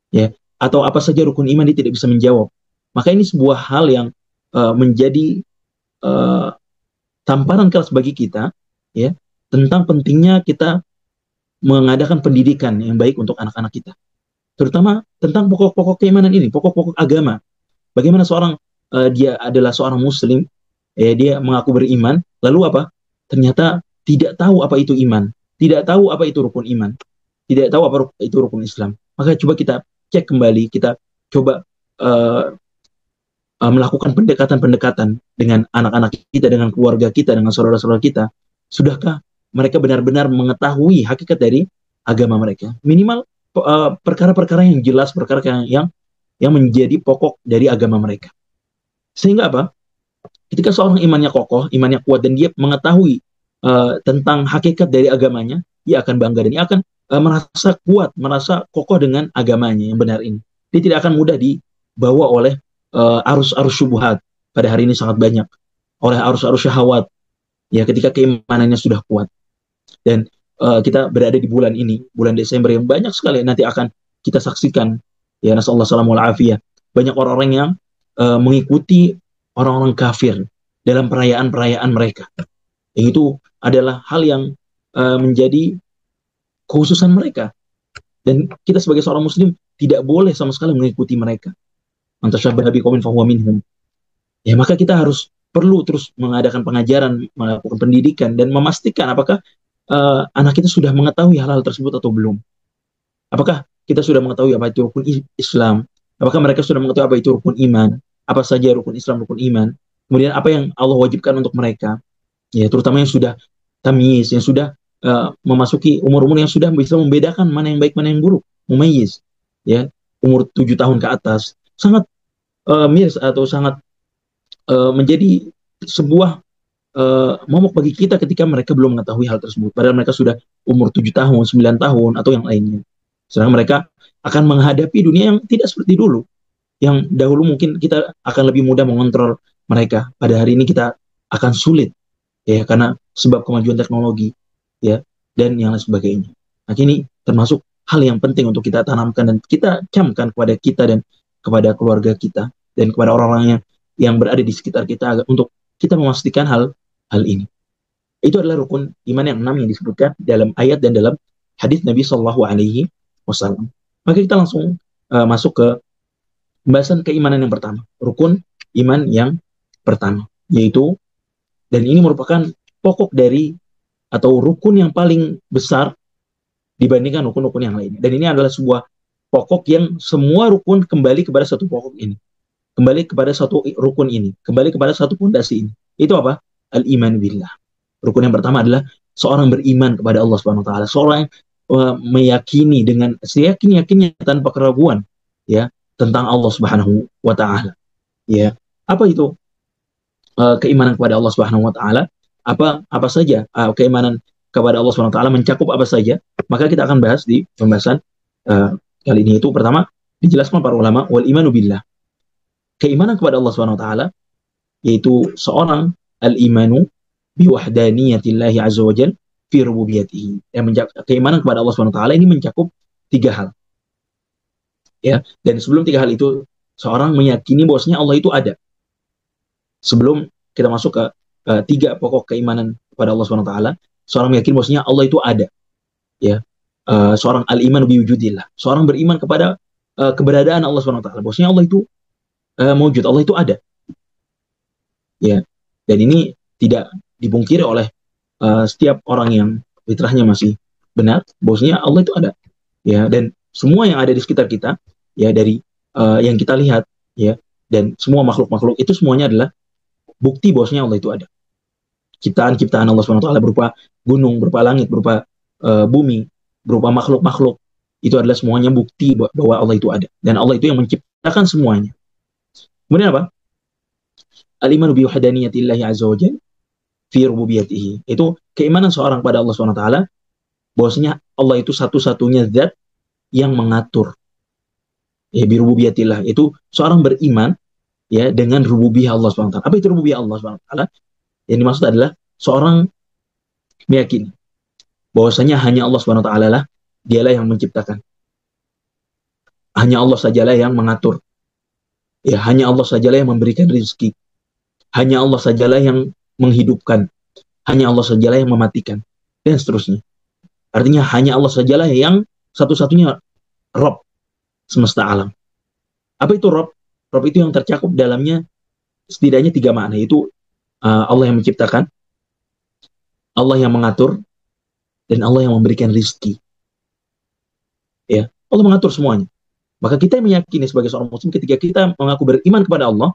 ya, atau apa saja rukun iman, dia tidak bisa menjawab. Maka ini sebuah hal yang menjadi tamparan keras bagi kita, ya, tentang pentingnya kita mengadakan pendidikan yang baik untuk anak-anak kita, terutama tentang pokok-pokok keimanan ini, pokok-pokok agama. Bagaimana seorang dia adalah seorang muslim, dia mengaku beriman, lalu apa? Ternyata tidak tahu apa itu iman, tidak tahu apa itu rukun iman, tidak tahu apa itu rukun Islam. Maka coba kita cek kembali, kita coba melakukan pendekatan-pendekatan dengan anak-anak kita, dengan keluarga kita, dengan saudara-saudara kita. Sudahkah mereka benar-benar mengetahui hakikat dari agama mereka? Minimal perkara-perkara yang jelas, perkara yang menjadi pokok dari agama mereka. Sehingga apa? Ketika seorang imannya kokoh, imannya kuat, dan dia mengetahui tentang hakikat dari agamanya, dia akan bangga, dan dia akan merasa kuat, merasa kokoh dengan agamanya yang benar ini. Dia tidak akan mudah dibawa oleh arus-arus syubhat. Pada hari ini sangat banyak, oleh arus-arus syahwat, ya, ketika keimanannya sudah kuat. Dan kita berada di bulan ini, bulan Desember, yang banyak sekali nanti akan kita saksikan, ya, nasallahu salamul afiyah, banyak orang-orang yang mengikuti orang-orang kafir dalam perayaan-perayaan mereka. Yang itu adalah hal yang menjadi kekhususan mereka, dan kita sebagai seorang muslim tidak boleh sama sekali mengikuti mereka. Antasyabbaha biqaumin fahuwa minhum. Ya, maka kita harus perlu terus mengadakan pengajaran, melakukan pendidikan, dan memastikan apakah anak kita sudah mengetahui hal-hal tersebut atau belum. Apakah kita sudah mengetahui apa itu rukun Islam? Apakah mereka sudah mengetahui apa itu rukun iman? Apa saja rukun Islam, rukun iman? Kemudian apa yang Allah wajibkan untuk mereka? Ya, terutama yang sudah tamyiz, yang sudah memasuki umur-umur yang sudah bisa membedakan mana yang baik, mana yang buruk, mumayyiz, ya, umur 7 tahun ke atas, sangat miris atau sangat menjadi sebuah momok bagi kita ketika mereka belum mengetahui hal tersebut, padahal mereka sudah umur 7 tahun, 9 tahun, atau yang lainnya. Sedangkan mereka akan menghadapi dunia yang tidak seperti dulu, yang dahulu mungkin kita akan lebih mudah mengontrol mereka. Pada hari ini kita akan sulit, ya, karena sebab kemajuan teknologi, ya, dan yang lain sebagainya. Nah, ini termasuk hal yang penting untuk kita tanamkan dan kita camkan kepada kita dan kepada keluarga kita dan kepada orang-orang yang berada di sekitar kita untuk kita memastikan hal ini. Itu adalah rukun iman yang 6 yang disebutkan dalam ayat dan dalam hadis Nabi Shallallahu Alaihi Wasallam. Maka kita langsung masuk ke pembahasan keimanan yang pertama, rukun iman yang pertama, yaitu, dan ini merupakan pokok dari atau rukun yang paling besar dibandingkan rukun-rukun yang lainnya. Dan ini adalah sebuah pokok yang semua rukun kembali kepada satu pokok ini, kembali kepada satu rukun ini, kembali kepada satu pondasi ini. Itu apa? Al-iman billah. Rukun yang pertama adalah seorang beriman kepada Allah Subhanahu wa taala, seorang meyakini dengan seyakin-yakinnya tanpa keraguan ya tentang Allah Subhanahu wa taala. Ya. Apa itu keimanan kepada Allah Subhanahu wa taala? Apa saja keimanan kepada Allah Subhanahu wa taala mencakup apa saja? Maka kita akan bahas di pembahasan kali ini. Itu pertama dijelaskan para ulama, wal imanu billah. Keimanan kepada Allah Subhanahu wa taala yaitu seorang al-imanu biwahdaniyatillahi azza wajalla fi rububiyatihi. Keimanan kepada Allah Subhanahu wa taala ini mencakup 3 hal. Ya, dan sebelum 3 hal itu seorang meyakini bahwasanya Allah itu ada. Sebelum kita masuk ke 3 pokok keimanan kepada Allah Subhanahu wa taala, seorang meyakini bahwasanya Allah itu ada. Ya. Seorang al-iman biwujudillah. Seorang beriman kepada keberadaan Allah Subhanahu wa taala. Bahwasanya Allah itu mewujud, Allah itu ada. Ya. Dan ini tidak dipungkiri oleh setiap orang yang fitrahnya masih benar, bahwasanya Allah itu ada. Ya, dan semua yang ada di sekitar kita, ya dari yang kita lihat, ya, dan semua makhluk-makhluk itu semuanya adalah bukti bahwasanya Allah itu ada. Ciptaan-ciptaan Allah Subhanahu wa taala berupa gunung, berupa langit, berupa bumi, berupa makhluk-makhluk, itu adalah semuanya bukti bahwa Allah itu ada. Dan Allah itu yang menciptakan semuanya. Kemudian apa? Al-imanu bi wahdaniyatillahi azza wa jalla fi rububiyatihi. Itu keimanan seorang pada Allah Subhanahu wa taala bahwasanya Allah itu satu-satunya zat yang mengatur. Ya, bi rububiyatillah. Itu seorang beriman ya dengan rububiyah Allah Subhanahu wa taala. Apa itu rububiyah Allah Subhanahu wa taala? Yang dimaksud adalah seorang meyakini bahwasanya hanya Allah Subhanahu wa taala lah dialah yang menciptakan. Hanya Allah sajalah yang mengatur. Ya, hanya Allah sajalah yang memberikan rezeki. Hanya Allah sajalah yang menghidupkan. Hanya Allah sajalah yang mematikan. Dan seterusnya. Artinya hanya Allah sajalah yang satu-satunya Rob semesta alam. Apa itu Rob? Rob itu yang tercakup dalamnya setidaknya 3 makna. Yaitu Allah yang menciptakan, Allah yang mengatur, dan Allah yang memberikan rezeki. Ya, Allah mengatur semuanya. Maka kita meyakini sebagai seorang muslim ketika kita mengaku beriman kepada Allah,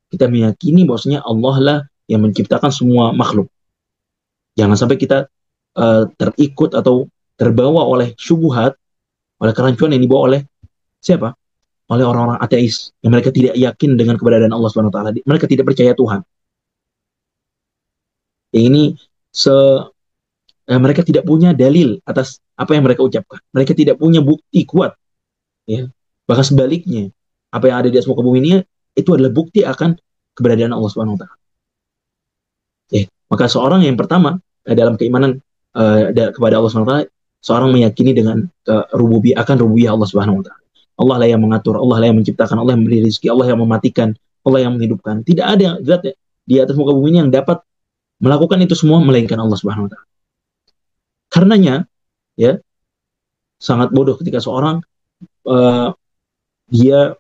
kita meyakini bahwasanya Allah lah yang menciptakan semua makhluk. Jangan sampai kita terikut atau terbawa oleh syubhat, oleh kerancuan yang dibawa oleh siapa? Oleh orang-orang ateis yang mereka tidak yakin dengan keberadaan Allah Subhanahu wa taala. Mereka tidak percaya Tuhan. Ini mereka tidak punya dalil atas apa yang mereka ucapkan. Mereka tidak punya bukti kuat. Ya. Bahkan sebaliknya, apa yang ada di atas muka bumi ini itu adalah bukti akan keberadaan Allah Subhanahu wa taala. Maka seorang yang pertama dalam keimanan kepada Allah Subhanahu wa taala, seorang meyakini dengan rububiyah Allah Subhanahu wa taala. Allah lah yang mengatur, Allah lah yang menciptakan, Allah yang memberi rezeki, Allah yang mematikan, Allah yang menghidupkan. Tidak ada zat di atas muka bumi ini yang dapat melakukan itu semua melainkan Allah Subhanahu wa taala. Karenanya ya sangat bodoh ketika seorang dia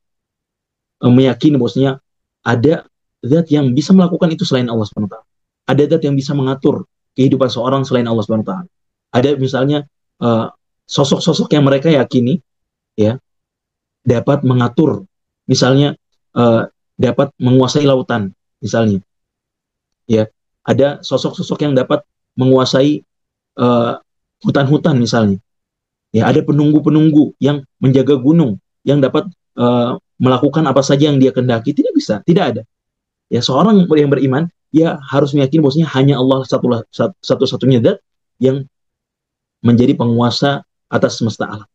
meyakini bahwasanya ada zat yang bisa melakukan itu selain Allah Subhanahu wa taala. Ada zat yang bisa mengatur kehidupan seorang selain Allah Subhanahu wa taala. Ada misalnya sosok-sosok yang mereka yakini ya dapat mengatur, misalnya dapat menguasai lautan misalnya. Ya, ada sosok-sosok yang dapat menguasai hutan-hutan misalnya. Ya, ada penunggu-penunggu yang menjaga gunung yang dapat melakukan apa saja yang dia kehendaki. Tidak bisa, tidak ada. Ya, seorang yang beriman ya harus meyakini bahwasanya hanya Allah satu-satunya zat yang menjadi penguasa atas semesta alam.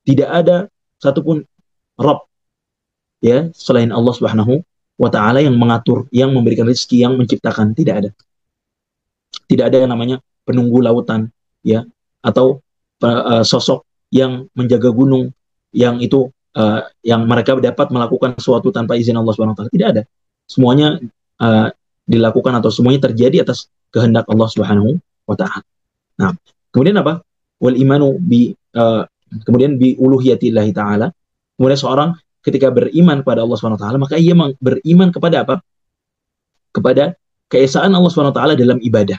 Tidak ada satupun Rabb ya selain Allah Subhanahu wa taala yang mengatur, yang memberikan rezeki, yang menciptakan. Tidak ada. Tidak ada yang namanya penunggu lautan ya atau sosok yang menjaga gunung, yang itu yang mereka dapat melakukan sesuatu tanpa izin Allah Subhanahu wa taala. Tidak ada. Semuanya dilakukan atau semuanya terjadi atas kehendak Allah Subhanahu wa taala. Nah, kemudian apa? Wal imanu bi kemudian bi uluhiyatillahi taala. Kemudian seorang ketika beriman kepada Allah Subhanahu wa taala, maka ia beriman kepada apa? Kepada keesaan Allah Subhanahu wa taala dalam ibadah.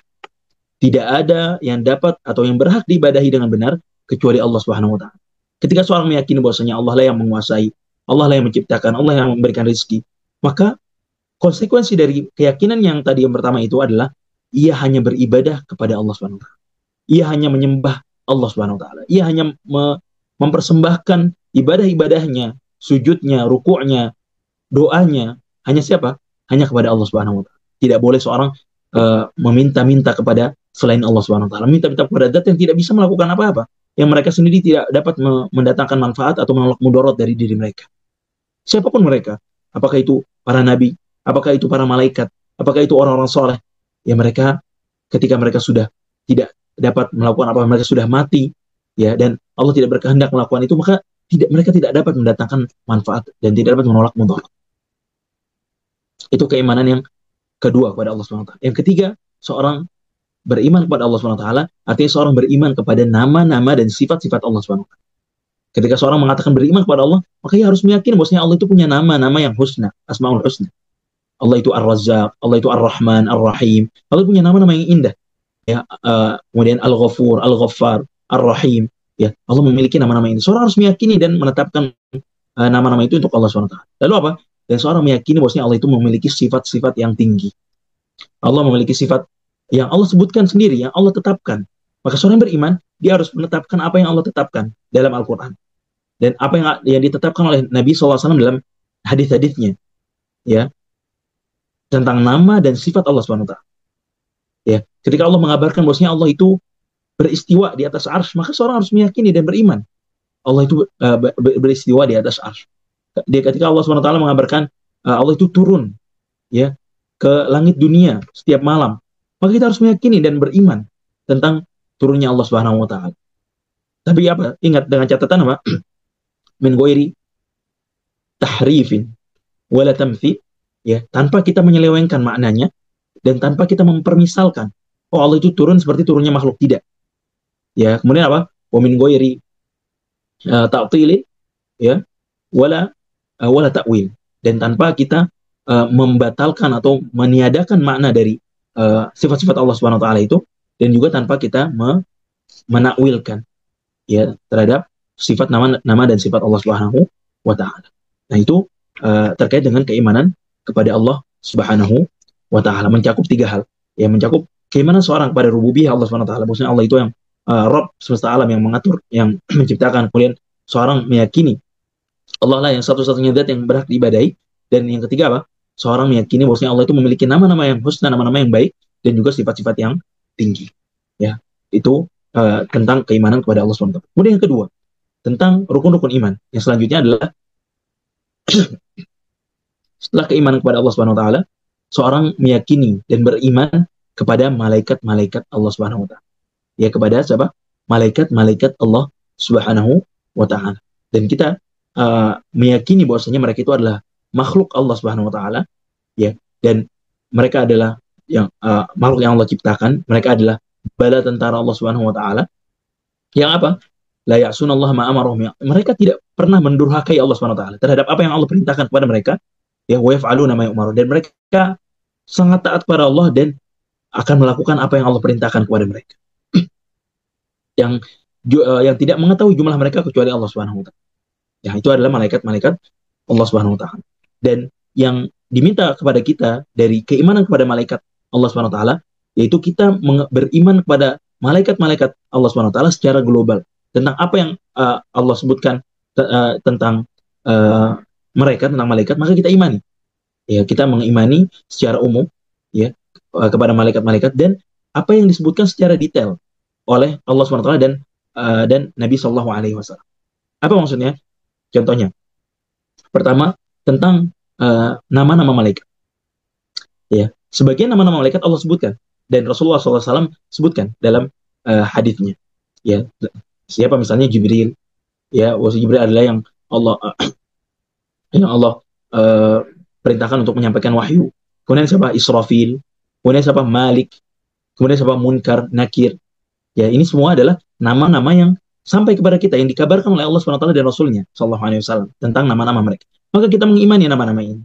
Tidak ada yang dapat atau yang berhak diibadahi dengan benar kecuali Allah Subhanahu wa taala. Ketika seorang meyakini bahwasanya Allah lah yang menguasai, Allah lah yang menciptakan, Allah yang memberikan rezeki, maka konsekuensi dari keyakinan yang tadi yang pertama itu adalah ia hanya beribadah kepada Allah Subhanahu wa taala. Ia hanya menyembah Allah Subhanahu wa taala. Ia hanya mempersembahkan ibadah-ibadahnya, sujudnya, rukuknya, doanya hanya siapa? Hanya kepada Allah Subhanahu wa taala. Tidak boleh seorang meminta-minta kepada selain Allah Subhanahu wa taala, minta-minta kepada zat yang tidak bisa melakukan apa-apa, yang mereka sendiri tidak dapat mendatangkan manfaat atau menolak mudarat dari diri mereka. Siapapun mereka, apakah itu para nabi, apakah itu para malaikat, apakah itu orang-orang soleh, ya mereka ketika mereka sudah tidak dapat melakukan apa, mereka sudah mati, ya, dan Allah tidak berkehendak melakukan itu, maka mereka tidak dapat mendatangkan manfaat dan tidak dapat menolak mudarat. Itu keimanan yang kedua kepada Allah Subhanahu wa taala. Yang ketiga, seorang beriman kepada Allah Subhanahu wa taala, artinya seorang beriman kepada nama-nama dan sifat-sifat Allah Subhanahu wa taala. Ketika seorang mengatakan beriman kepada Allah, maka ia harus meyakini bahwasanya Allah itu punya nama-nama yang husna, asmaul husna. Allah itu Ar-Razzaq, Allah itu Ar-Rahman, Ar-Rahim. Allah punya nama-nama yang indah. Ya, kemudian Al-Ghafur, Al-Ghaffar, Ar-Rahim. Ya, Allah memiliki nama-nama ini. Seorang harus meyakini dan menetapkan nama-nama itu untuk Allah Subhanahu wa taala. Lalu apa? Dan seorang meyakini bahwasanya Allah itu memiliki sifat-sifat yang tinggi. Allah memiliki sifat yang Allah sebutkan sendiri, yang Allah tetapkan. Maka seorang yang beriman, dia harus menetapkan apa yang Allah tetapkan dalam Al-Quran. Dan apa yang ditetapkan oleh Nabi SAW dalam hadis-hadisnya. Ya, tentang nama dan sifat Allah SWT. Ya, ketika Allah mengabarkan bahwasanya Allah itu beristiwa di atas arsy, maka seorang harus meyakini dan beriman. Allah itu beristiwa di atas arsy. Ketika Allah SWT mengabarkan Allah itu turun, ya, ke langit dunia setiap malam, maka kita harus meyakini dan beriman tentang turunnya Allah Subhanahu wa taala. Tapi apa? Ingat dengan catatan apa? Min ghairi tahrifin wala tamtsil, ya, tanpa kita menyelewengkan maknanya dan tanpa kita mempermisalkan, oh Allah itu turun seperti turunnya makhluk, tidak. Ya, kemudian apa? Wa min ghairi ta'til, ya, wala ta'wil, dan tanpa kita membatalkan atau meniadakan makna dari sifat-sifat Allah Subhanahu wa taala itu, dan juga tanpa kita menakwilkan, ya, terhadap sifat nama dan sifat Allah Subhanahu wa taala. Nah, itu terkait dengan keimanan kepada Allah Subhanahu wa taala, mencakup tiga hal. Ya, mencakup keimanan seorang kepada rububiyah Allah Subhanahu wa taala, maksudnya Allah itu yang Rabb semesta alam, yang mengatur, yang menciptakan. Kemudian seorang meyakini Allah lah yang satu-satunya zat yang berhak diibadahi. Dan yang ketiga apa? Seorang meyakini bahwasanya Allah itu memiliki nama-nama yang husna, nama-nama yang baik, dan juga sifat-sifat yang tinggi. Ya, itu tentang keimanan kepada Allah SWT. Kemudian yang kedua, tentang rukun-rukun iman. Yang selanjutnya adalah setelah keimanan kepada Allah SWT, seorang meyakini dan beriman kepada malaikat-malaikat Allah SWT. Ya, kepada siapa? Malaikat-malaikat Allah Subhanahu wa taala. Dan kita meyakini bahwasanya mereka itu adalah makhluk Allah Subhanahu wa taala, ya, dan mereka adalah yang makhluk yang Allah ciptakan. Mereka adalah bala tentara Allah Subhanahu wa taala yang apa? La ya'sunallaha ma amarahum. Mereka tidak pernah mendurhakai Allah Subhanahu wa taala terhadap apa yang Allah perintahkan kepada mereka, ya, wa yaf'aluna ma yu'maru, dan mereka sangat taat kepada Allah dan akan melakukan apa yang Allah perintahkan kepada mereka. Yang tidak mengetahui jumlah mereka kecuali Allah Subhanahu wa taala. Ya, itu adalah malaikat-malaikat Allah Subhanahu wa taala. Dan yang diminta kepada kita dari keimanan kepada malaikat Allah Subhanahu wa taala, yaitu kita beriman kepada malaikat-malaikat Allah Subhanahu wa taala secara global, tentang apa yang Allah sebutkan tentang mereka, tentang malaikat, maka kita imani. Ya, kita mengimani secara umum, ya, kepada malaikat-malaikat dan apa yang disebutkan secara detail oleh Allah Subhanahu wa taala dan Nabi Shallallahu alaihi wasallam. Apa maksudnya? Contohnya, pertama, tentang nama-nama malaikat. Ya, sebagian nama-nama malaikat Allah sebutkan dan Rasulullah SAW sebutkan dalam hadisnya. Ya, siapa misalnya Jibril, Ya, bahwa Jibril adalah Allah yang Allah eh, perintahkan untuk menyampaikan wahyu. Kemudian siapa? Israfil. Kemudian siapa? Malik. Kemudian siapa? Munkar, Nakir. Ya, ini semua adalah nama-nama yang sampai kepada kita yang dikabarkan oleh Allah SWT dan Rasulnya Shallallahu Alaihi Wasallam tentang nama-nama mereka. Maka kita mengimani nama-nama ini.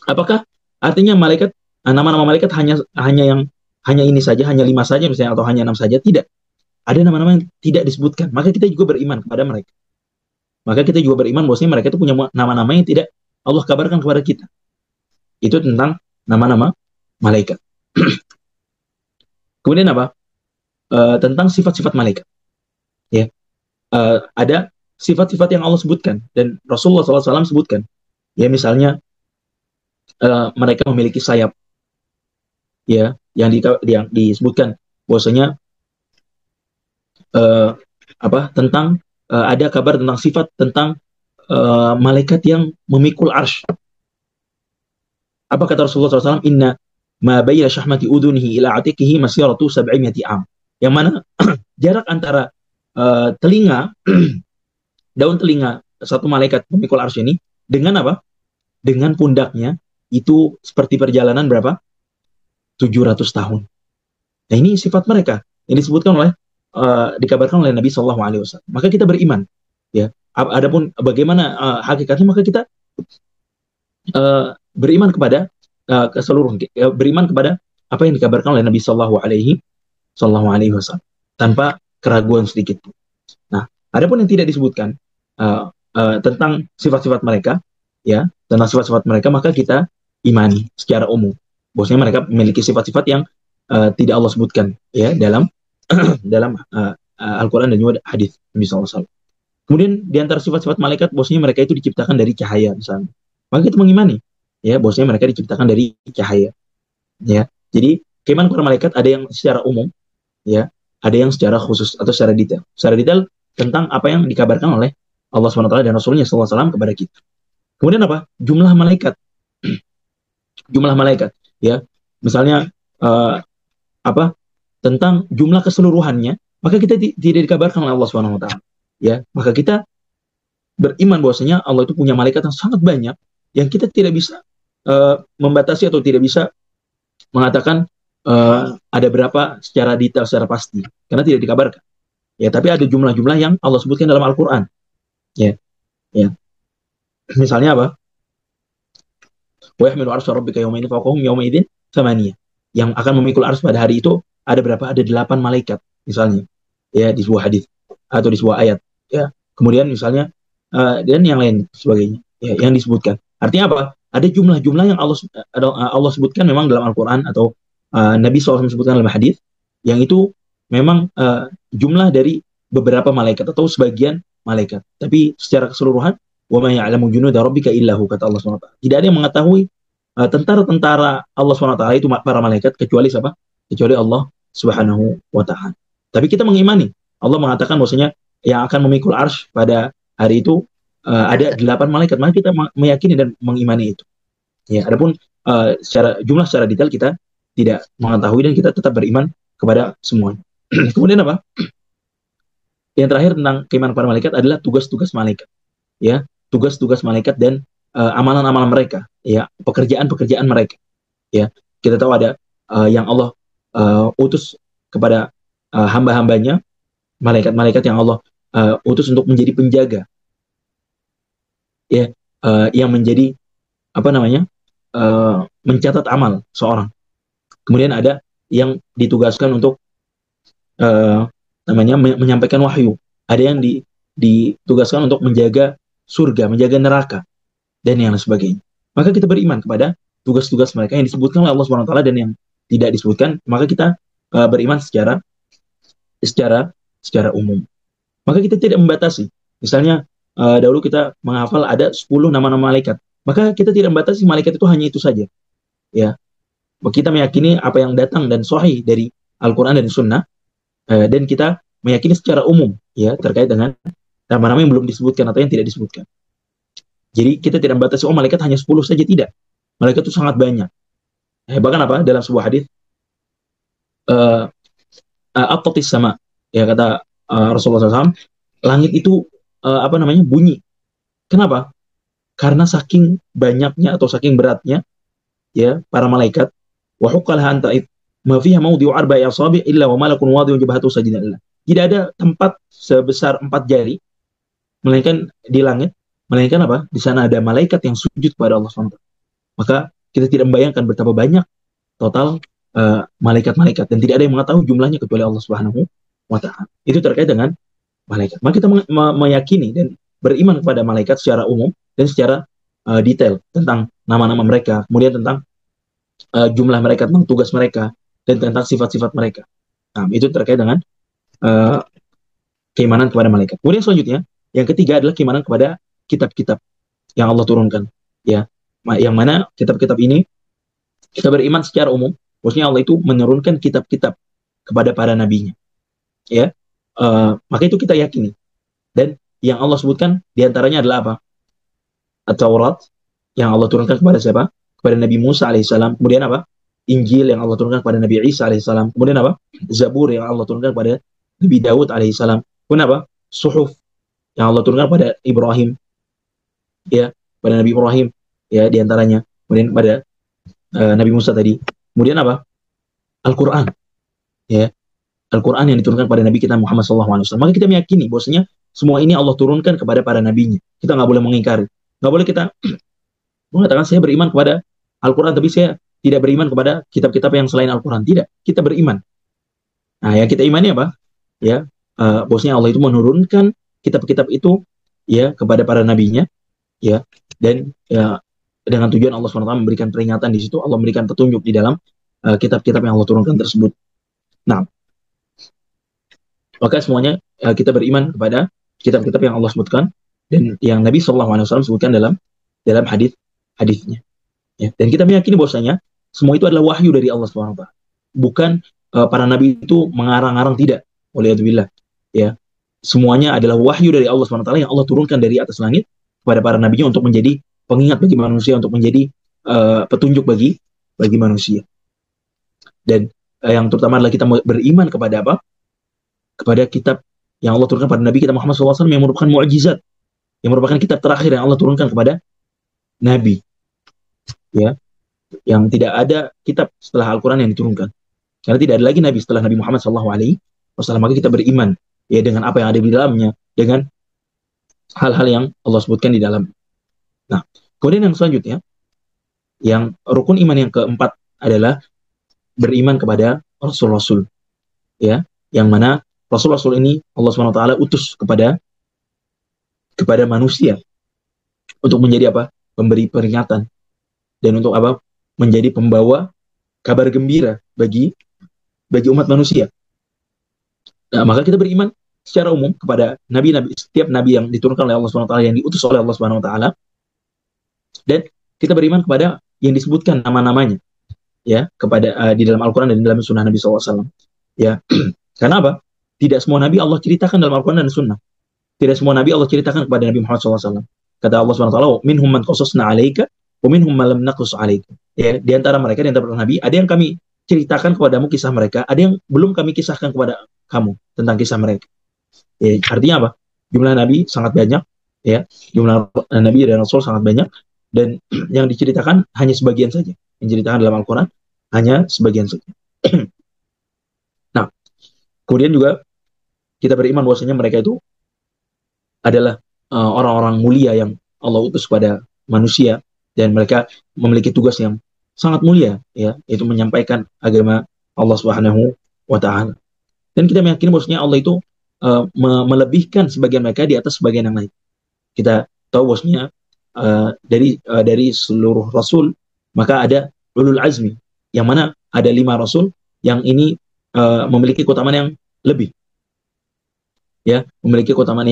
Apakah artinya malaikat nama-nama malaikat hanya ini saja, hanya 5 saja misalnya atau hanya 6 saja? Tidak. Ada nama-nama yang tidak disebutkan. Maka kita juga beriman kepada mereka. Maka kita juga beriman bahwasanya mereka itu punya nama-nama yang tidak Allah kabarkan kepada kita. Itu tentang nama-nama malaikat. Kemudian apa? Tentang sifat-sifat malaikat. Ya, ada sifat-sifat yang Allah sebutkan dan Rasulullah SAW sebutkan. Ya, misalnya mereka memiliki sayap. Ya, yang disebutkan bahwasanya tentang ada kabar tentang sifat tentang malaikat yang memikul arsh. Apa kata Rasulullah SAW? Inna ma bayna syahmati udunihi ila atikihi masiratu 700 am. Yang mana jarak antara telinga, daun telinga satu malaikat memikul arsy ini dengan apa? Dengan pundaknya itu seperti perjalanan berapa? 700 tahun. Nah, ini sifat mereka yang disebutkan oleh dikabarkan oleh Nabi Shallallahu Alaihi Wasallam. Maka kita beriman, ya. Adapun bagaimana hakikatnya, maka kita beriman kepada keseluruhan, beriman kepada apa yang dikabarkan oleh Nabi Shallallahu Alaihi Wasallam tanpa keraguan sedikit. Nah, adapun yang tidak disebutkan tentang sifat-sifat mereka, ya, tentang sifat-sifat mereka, maka kita imani secara umum. Bahwasanya mereka memiliki sifat-sifat yang tidak Allah sebutkan, ya, dalam dalam Al-Quran dan juga hadis Nabi SAW. Kemudian di antara sifat-sifat malaikat, bahwasanya mereka itu diciptakan dari cahaya, misalnya. Maka kita mengimani, ya, bahwasanya mereka diciptakan dari cahaya, ya. Jadi keimanan para malaikat ada yang secara umum, ya, ada yang secara khusus atau secara detail. Secara detail tentang apa yang dikabarkan oleh Allah SWT dan Rasulnya SAW kepada kita. Kemudian apa? Jumlah malaikat. Jumlah malaikat, ya. Misalnya tentang jumlah keseluruhannya, maka kita tidak dikabarkan oleh Allah SWT. Ya, maka kita beriman bahwasanya Allah itu punya malaikat yang sangat banyak yang kita tidak bisa membatasi atau tidak bisa mengatakan ada berapa secara detail, secara pasti, karena tidak dikabarkan. Ya, tapi ada jumlah-jumlah yang Allah sebutkan dalam Al-Quran. Ya, ya. Misalnya apa? Wa yahmilu arsy rabbika yawma idzin fawqahum yawma idzin thamaniyah. Yang akan memikul arsy pada hari itu ada berapa? Ada 8 malaikat, misalnya. Ya, di sebuah hadis atau di sebuah ayat. Ya, kemudian misalnya dan yang lain sebagainya, ya, yang disebutkan. Artinya apa? Ada jumlah-jumlah yang Allah sebutkan memang dalam Al-Quran atau Nabi SAW sebutkan dalam hadis, yang itu memang jumlah dari beberapa malaikat atau sebagian malaikat. Tapi secara keseluruhan, wa ma ya'lamu junuda rabbika illa hu, kata Allah SWT. Tidak ada yang mengetahui tentara-tentara Allah SWT itu para malaikat kecuali siapa? Kecuali Allah Subhanahu wa Ta'ala. Tapi kita mengimani, Allah mengatakan bahwasanya yang akan memikul arsy pada hari itu ada 8 malaikat. Maka kita meyakini dan mengimani itu. Ya, adapun secara detail kita tidak mengetahui dan kita tetap beriman kepada semuanya. Kemudian apa? Yang terakhir tentang keimanan para malaikat adalah tugas-tugas malaikat. Ya, tugas-tugas malaikat dan amalan-amalan mereka, ya, pekerjaan-pekerjaan mereka. Ya, kita tahu ada yang Allah utus kepada hamba-hambanya, malaikat-malaikat yang Allah utus untuk menjadi penjaga, ya, yang menjadi mencatat amal seorang. Kemudian ada yang ditugaskan untuk menyampaikan wahyu. Ada yang ditugaskan untuk menjaga surga, menjaga neraka, dan yang sebagainya. Maka kita beriman kepada tugas-tugas mereka yang disebutkan oleh Allah SWT dan yang tidak disebutkan, maka kita beriman secara umum. Maka kita tidak membatasi. Misalnya dahulu kita menghafal ada 10 nama-nama malaikat, maka kita tidak membatasi malaikat itu hanya itu saja. Ya, kita meyakini apa yang datang dan sahih dari Al-Quran dan Sunnah, dan kita meyakini secara umum, ya, terkait dengan nama-nama yang belum disebutkan atau yang tidak disebutkan. Jadi kita tidak membatasi, malaikat hanya 10 saja, tidak. Malaikat itu sangat banyak. Bahkan apa? Dalam sebuah hadis, at-tatis sama, ya, kata Rasulullah SAW, langit itu bunyi. Kenapa? Karena saking banyaknya atau saking beratnya ya para malaikat, wa huqqalaha anta ma fiha mawdi'u arba'i asabi' illa wa malakun wadhi'un jabhatahu sajidan lillah. Tidak ada tempat sebesar 4 jari melainkan di langit, melainkan apa? Di sana ada malaikat yang sujud kepada Allah SWT. Maka kita tidak membayangkan betapa banyak total malaikat-malaikat dan tidak ada yang mengetahui jumlahnya kecuali Allah Subhanahu wa taala. Itu terkait dengan malaikat. Maka kita meyakini dan beriman kepada malaikat secara umum dan secara detail tentang nama-nama mereka, kemudian tentang jumlah mereka, tentang tugas mereka, dan tentang sifat-sifat mereka. Nah, itu terkait dengan uh, keimanan kepada malaikat. Kemudian selanjutnya, yang ketiga adalah keimanan kepada kitab-kitab yang Allah turunkan. Ya, yang mana kitab-kitab ini kita beriman secara umum, maksudnya Allah itu menurunkan kitab-kitab kepada para nabinya. Ya, maka itu kita yakini. Dan yang Allah sebutkan diantaranya adalah apa? At-Taurat yang Allah turunkan kepada siapa? Kepada Nabi Musa alaihissalam. Kemudian apa? Injil yang Allah turunkan kepada Nabi Isa alaihissalam. Kemudian apa? Zabur yang Allah turunkan kepada Nabi Daud alaihissalam. Kemudian apa? Suhuf yang Allah turunkan kepada Ibrahim. Ya, pada Nabi Ibrahim. Ya, diantaranya. Kemudian pada Nabi Musa tadi. Kemudian apa? Al-Quran. Ya, Al-Quran yang diturunkan kepada Nabi kita Muhammad SAW. Maka kita meyakini bahwasanya semua ini Allah turunkan kepada para nabinya. Kita nggak boleh mengingkari. Nggak boleh kita mengatakan saya beriman kepada Al-Quran, tapi saya tidak beriman kepada kitab-kitab yang selain Al-Quran. Tidak, kita beriman. Nah, yang kita imani apa? Ya, bahwasanya Allah itu menurunkan kitab-kitab itu ya kepada para nabinya, ya, dan ya dengan tujuan Allah SWT memberikan peringatan di situ, Allah memberikan petunjuk di dalam kitab-kitab yang Allah turunkan tersebut. Nah, maka semuanya kita beriman kepada kitab-kitab yang Allah sebutkan dan yang Nabi SAW sebutkan dalam hadisnya. Ya. Dan kita meyakini bahwasanya semua itu adalah wahyu dari Allah SWT. Bukan para nabi itu mengarang-arang, tidak. Waliyadzubillah. Ya. Semuanya adalah wahyu dari Allah SWT yang Allah turunkan dari atas langit kepada para nabinya untuk menjadi pengingat bagi manusia, untuk menjadi petunjuk bagi manusia. Dan yang terutama adalah kita beriman kepada apa? Kepada kitab yang Allah turunkan pada Nabi kita Muhammad SAW yang merupakan mu'jizat, yang merupakan kitab terakhir yang Allah turunkan kepada Nabi. Ya, yang tidak ada kitab setelah Al-Quran yang diturunkan. Karena tidak ada lagi Nabi setelah Nabi Muhammad SAW. Maka kita beriman ya dengan apa yang ada di dalamnya, dengan hal-hal yang Allah sebutkan di dalam. Nah, kemudian yang selanjutnya, yang rukun iman yang keempat adalah beriman kepada Rasul-Rasul. Ya, yang mana Rasul-Rasul ini Allah SWT utus kepada manusia untuk menjadi apa? Pemberi peringatan dan untuk apa? Menjadi pembawa kabar gembira bagi umat manusia. Nah, maka kita beriman secara umum kepada nabi-nabi, setiap nabi yang diturunkan oleh Allah SWT, yang diutus oleh Allah SWT, dan kita beriman kepada yang disebutkan nama-namanya ya kepada di dalam Al-Quran dan di dalam Sunnah Nabi SAW. Ya, karena apa? Tidak semua nabi Allah ceritakan dalam Al-Quran dan Sunnah. Tidak semua nabi Allah ceritakan kepada Nabi Muhammad SAW. Kata Allah SWT, minhum man qasasna 'alaika wa minhum man lam naqsus 'alaika. Ya, di antara mereka, di antara nabi, ada yang kami ceritakan kepadamu kisah mereka, ada yang belum kami kisahkan kepada kamu tentang kisah mereka. Ya, artinya apa? Jumlah nabi sangat banyak, ya. Jumlah nabi dan rasul sangat banyak, dan yang diceritakan hanya sebagian saja. Yang diceritakan dalam Al-Quran hanya sebagian saja. Nah, kemudian juga kita beriman bahwasanya mereka itu adalah orang-orang mulia yang Allah utus kepada manusia, dan mereka memiliki tugas yang sangat mulia, ya, yaitu menyampaikan agama Allah Subhanahu wa taala. Dan kita meyakini bahwasanya Allah itu melebihkan sebagian mereka di atas sebagian yang lain. Kita tahu bahwasanya dari seluruh rasul maka ada ulul azmi, yang mana ada 5 rasul yang ini memiliki keutamaan yang lebih, ya, memiliki keutamaan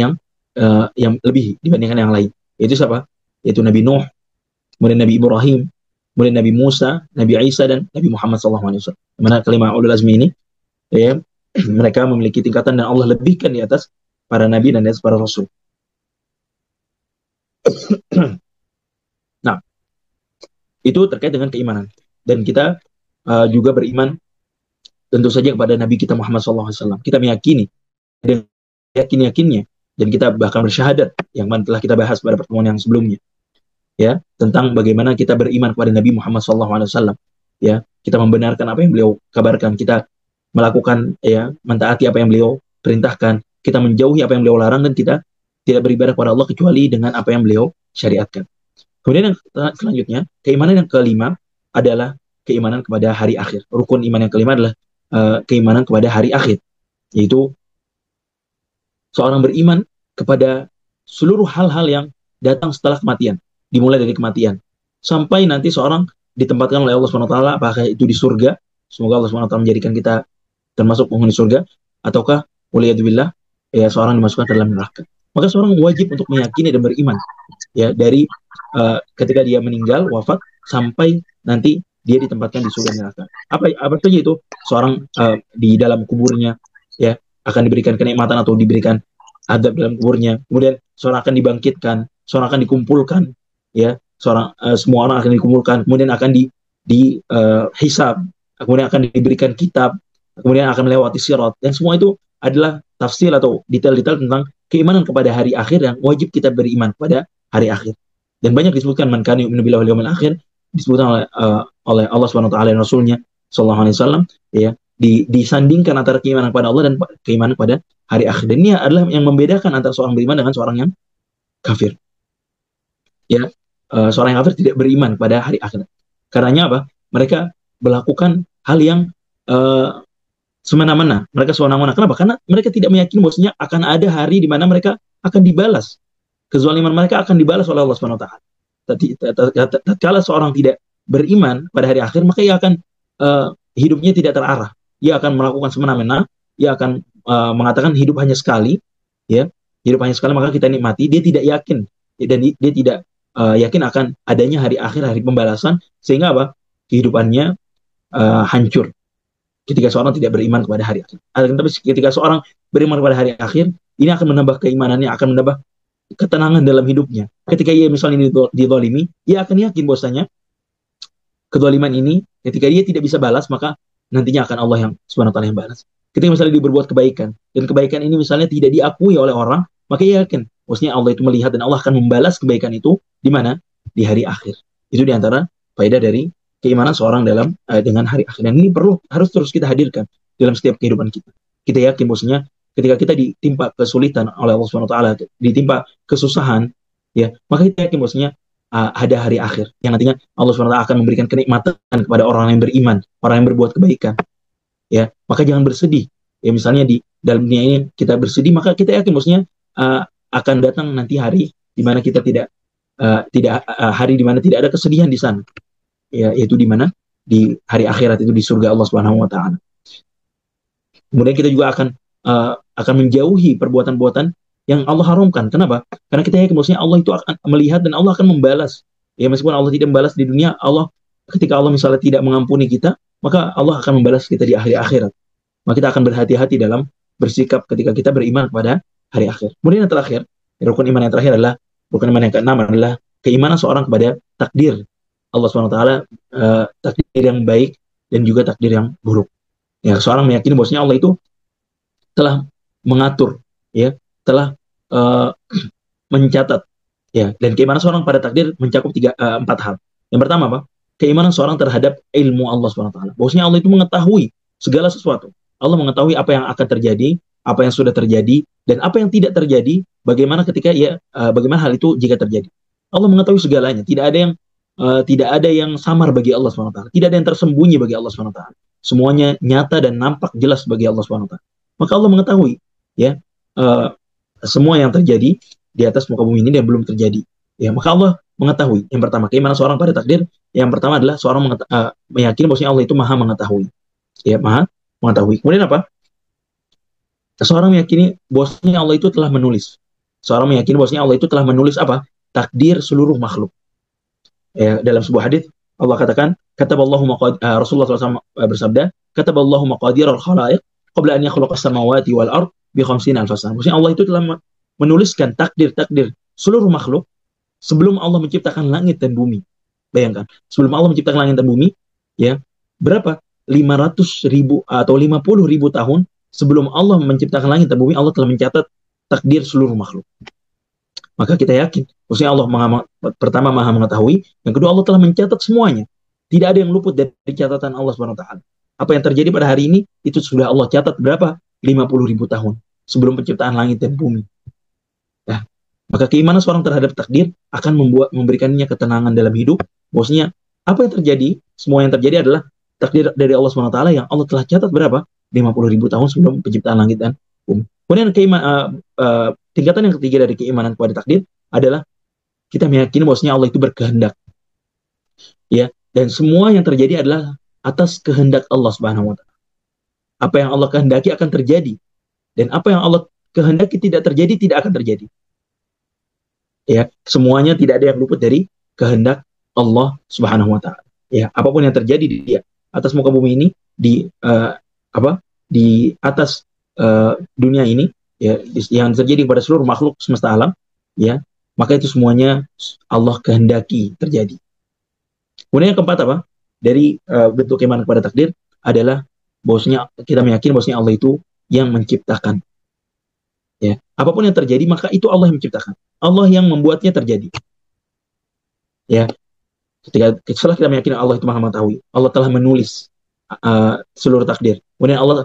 yang lebih dibandingkan yang lain. Yaitu siapa? Yaitu Nabi Nuh, kemudian Nabi Ibrahim, kemudian Nabi Musa, Nabi Isa, dan Nabi Muhammad SAW. Mana kelima ulul azmi ini, ya, mereka memiliki tingkatan dan Allah lebihkan di atas para nabi dan di atas para rasul. Nah, itu terkait dengan keimanan. Dan kita juga beriman tentu saja kepada Nabi kita Muhammad SAW. Kita meyakini, dan yakin-yakinnya dan kita bahkan bersyahadat yang telah kita bahas pada pertemuan yang sebelumnya, ya, tentang bagaimana kita beriman kepada Nabi Muhammad SAW. Ya, kita membenarkan apa yang beliau kabarkan, kita melakukan, ya, mentaati apa yang beliau perintahkan, kita menjauhi apa yang beliau larang, dan kita tidak beribadah kepada Allah kecuali dengan apa yang beliau syariatkan. Kemudian yang selanjutnya, keimanan yang kelima adalah keimanan kepada hari akhir. Rukun iman yang kelima adalah keimanan kepada hari akhir, yaitu seorang beriman kepada seluruh hal-hal yang datang setelah kematian, dimulai dari kematian sampai nanti seorang ditempatkan oleh Allah SWT, apakah itu di surga, semoga Allah SWT menjadikan kita termasuk penghuni surga, ataukah waliyadzubillah, ya, seorang dimasukkan ke dalam neraka. Maka seorang wajib untuk meyakini dan beriman, ya, dari ketika dia meninggal, wafat, sampai nanti dia ditempatkan di surga neraka. Apa saja itu? Seorang di dalam kuburnya, ya, akan diberikan kenikmatan atau diberikan adab dalam kuburnya. Kemudian seorang akan dibangkitkan, seorang akan dikumpulkan, ya, semua orang akan dikumpulkan, kemudian akan hisab, kemudian akan diberikan kitab, kemudian akan melewati sirat, dan semua itu adalah tafsir atau detail-detail tentang keimanan kepada hari akhir yang wajib kita beriman pada hari akhir. Dan banyak disebutkan man kana yu'minu billahi wal yawmil akhir, disebutkan oleh Allah Subhanahu wa taala dan Rasulnya sallallahu alaihi wasallam, ya, disandingkan antara keimanan kepada Allah dan keimanan pada hari akhir. Dan ini adalah yang membedakan antara seorang beriman dengan seorang yang kafir. Ya, seorang yang kafir tidak beriman pada hari akhir. Karenanya apa? Mereka melakukan hal yang semena-mena. Mereka sewenang-wenang. Kenapa? Karena mereka tidak meyakini bahwasanya akan ada hari di mana mereka akan dibalas. Kezaliman mereka akan dibalas oleh Allah Subhanahu wa taala. Tatkala seorang tidak beriman pada hari akhir, maka ia akan hidupnya tidak terarah. Ia akan melakukan semena-mena, ia akan mengatakan hidup hanya sekali, ya. Hidup hanya sekali, maka kita nikmati. Dia tidak yakin, dan dia tidak yakin akan adanya hari akhir, hari pembalasan, sehingga apa? Kehidupannya hancur ketika seorang tidak beriman kepada hari akhir. Tapi ketika seorang beriman kepada hari akhir, ini akan menambah keimanannya, akan menambah ketenangan dalam hidupnya. Ketika ia misalnya dizalimi, ia akan yakin bahwasanya kezaliman ini ketika dia tidak bisa balas, maka nantinya akan Allah yang Subhanahu wa taala yang balas. Ketika misalnya dia berbuat kebaikan, dan kebaikan ini misalnya tidak diakui oleh orang, maka ia yakin maksudnya Allah itu melihat dan Allah akan membalas kebaikan itu di mana? Di hari akhir. Itu diantara faedah dari keimanan seorang dalam dengan hari akhir. Dan ini harus terus kita hadirkan dalam setiap kehidupan kita. Kita yakin bahwasanya ketika kita ditimpa kesulitan oleh Allah Subhanahu wa taala, ditimpa kesusahan, ya, maka kita yakin bahwasanya ada hari akhir yang nantinya Allah Subhanahu wa taala akan memberikan kenikmatan kepada orang yang beriman, orang yang berbuat kebaikan. Ya, maka jangan bersedih. Ya, misalnya di dalam dunia ini kita bersedih, maka kita yakin bahwasanya akan datang nanti hari di mana kita tidak hari di mana tidak ada kesedihan di sana. Ya, yaitu di mana? Di hari akhirat, itu di surga Allah Subhanahu wa taala. Kemudian kita juga akan menjauhi perbuatan-perbuatan yang Allah haramkan. Kenapa? Karena kita yakin bahwasanya Allah itu akan melihat dan Allah akan membalas. Ya, meskipun Allah tidak membalas di dunia, ketika Allah misalnya tidak mengampuni kita, maka Allah akan membalas kita di hari akhirat. Maka kita akan berhati-hati dalam bersikap ketika kita beriman kepada hari akhir. Kemudian yang terakhir, rukun iman yang terakhir adalah, rukun iman yang keenam adalah keimanan seorang kepada takdir Allah SWT, takdir yang baik dan juga takdir yang buruk. Ya, seorang meyakini bahwasanya Allah itu telah mengatur, ya, telah mencatat, ya. Dan keimanan seorang pada takdir mencakup 4 hal. Yang pertama apa? Keimanan seorang terhadap ilmu Allah SWT. Bahwasanya Allah itu mengetahui segala sesuatu. Allah mengetahui apa yang akan terjadi, apa yang sudah terjadi, dan apa yang tidak terjadi, bagaimana bagaimana hal itu jika terjadi. Allah mengetahui segalanya. Tidak ada yang samar bagi Allah SWT. Tidak ada yang tersembunyi bagi Allah SWT. Semuanya nyata dan nampak jelas bagi Allah SWT. Maka Allah mengetahui, ya, semua yang terjadi di atas muka bumi ini dan belum terjadi. Ya, maka Allah mengetahui. Yang pertama, keimanan seorang pada takdir. Yang pertama adalah seorang meyakini bahwasanya Allah itu maha mengetahui. Ya, maha mengetahui. Kemudian apa? Seorang meyakini bahwasanya Allah itu telah menulis. Seorang meyakini bahwasanya Allah itu telah menulis apa? Takdir seluruh makhluk. Ya, dalam sebuah hadis Allah katakan, Rasulullah SAW bersabda, kataballahu maqadir al-khalaiq qabla an yakhluqa as-samawati wal ard bi 50 alf sana. Maksudnya Allah itu telah menuliskan takdir seluruh makhluk sebelum Allah menciptakan langit dan bumi. Bayangkan, sebelum Allah menciptakan langit dan bumi, ya, berapa? 500.000 atau 50.000 tahun sebelum Allah menciptakan langit dan bumi, Allah telah mencatat takdir seluruh makhluk. Maka kita yakin, maksudnya Allah pertama maha mengetahui, yang kedua Allah telah mencatat semuanya. Tidak ada yang luput dari catatan Allah Subhanahu wa taala. Apa yang terjadi pada hari ini itu sudah Allah catat berapa? 50.000 tahun sebelum penciptaan langit dan bumi. Nah, maka keimanan seorang terhadap takdir akan memberikannya ketenangan dalam hidup. Maksudnya apa yang terjadi? Semua yang terjadi adalah takdir dari Allah Subhanahu wa taala yang Allah telah catat berapa? 50.000 tahun sebelum penciptaan langit dan bumi. Kemudian tingkatan yang ketiga dari keimanan kepada takdir adalah kita meyakini bahwasanya Allah itu berkehendak. Ya, dan semua yang terjadi adalah atas kehendak Allah Subhanahu wa taala. Apa yang Allah kehendaki akan terjadi, dan apa yang Allah kehendaki tidak terjadi tidak akan terjadi. Ya, semuanya tidak ada yang luput dari kehendak Allah Subhanahu wa taala. Ya, apapun yang terjadi di atas muka bumi ini, di di atas dunia ini, ya, yang terjadi pada seluruh makhluk semesta alam, ya, maka itu semuanya Allah kehendaki terjadi. Kemudian yang keempat apa? Dari bentuk keimanan kepada takdir adalah bahwasanya kita meyakini bahwasanya Allah itu yang menciptakan. Ya, apapun yang terjadi maka itu Allah yang menciptakan. Allah yang membuatnya terjadi. Ya, setelah kita meyakini Allah itu maha mengetahui, Allah telah menulis seluruh takdir. Kemudian Allah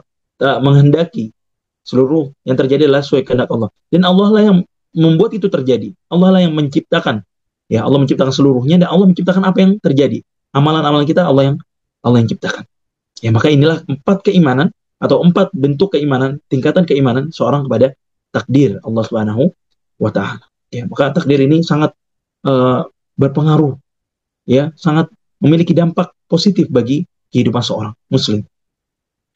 menghendaki seluruh yang terjadi adalah sesuai kehendak Allah. Dan Allah lah yang membuat itu terjadi. Allah lah yang menciptakan. Ya, Allah menciptakan seluruhnya dan Allah menciptakan apa yang terjadi. Amalan-amalan kita Allah yang ciptakan. Ya, maka inilah 4 keimanan atau 4 bentuk keimanan, tingkatan keimanan seorang kepada takdir Allah Subhanahu wa taala. Ya, maka takdir ini sangat berpengaruh, ya, sangat memiliki dampak positif bagi kehidupan seorang muslim.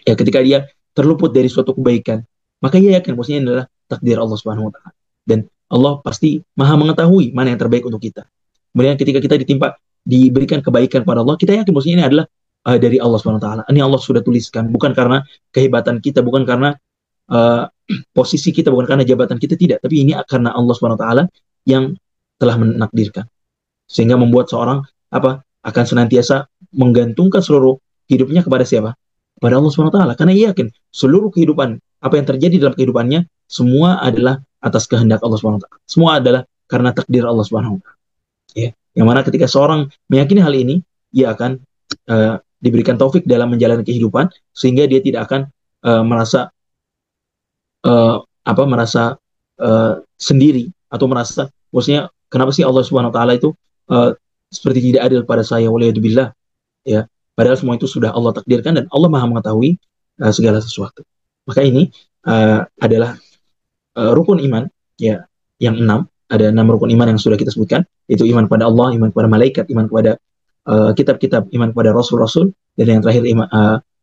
Ya, ketika dia terluput dari suatu kebaikan, maka ia yakin bahwasanya ini adalah takdir Allah Subhanahu wa taala. Dan Allah pasti maha mengetahui mana yang terbaik untuk kita. Kemudian ketika kita diberikan kebaikan pada Allah, kita yakin bahwasanya ini adalah dari Allah Subhanahu wa taala. Ini Allah sudah tuliskan, bukan karena kehebatan kita, bukan karena posisi kita, bukan karena jabatan kita, tidak, tapi ini karena Allah Subhanahu wa taala yang telah menakdirkan. Sehingga membuat seorang akan senantiasa menggantungkan seluruh hidupnya kepada siapa? Kepada Allah Subhanahu wa taala. Karena ia yakin seluruh kehidupan, apa yang terjadi dalam kehidupannya, semua adalah atas kehendak Allah Subhanahu wa taala. Semua adalah karena takdir Allah Subhanahu wa taala. Ya, yang mana ketika seorang meyakini hal ini, ia akan diberikan taufik dalam menjalani kehidupan, sehingga dia tidak akan merasa sendiri, atau merasa maksudnya kenapa sih Allah Subhanahu wa taala itu seperti tidak adil pada saya, waliyadzubillah, ya, padahal semua itu sudah Allah takdirkan dan Allah maha mengetahui segala sesuatu. Maka ini adalah rukun iman, ya, yang 6. Ada 6 rukun iman yang sudah kita sebutkan, yaitu iman kepada Allah, iman kepada malaikat, iman kepada kitab-kitab, iman kepada rasul-rasul, dan yang terakhir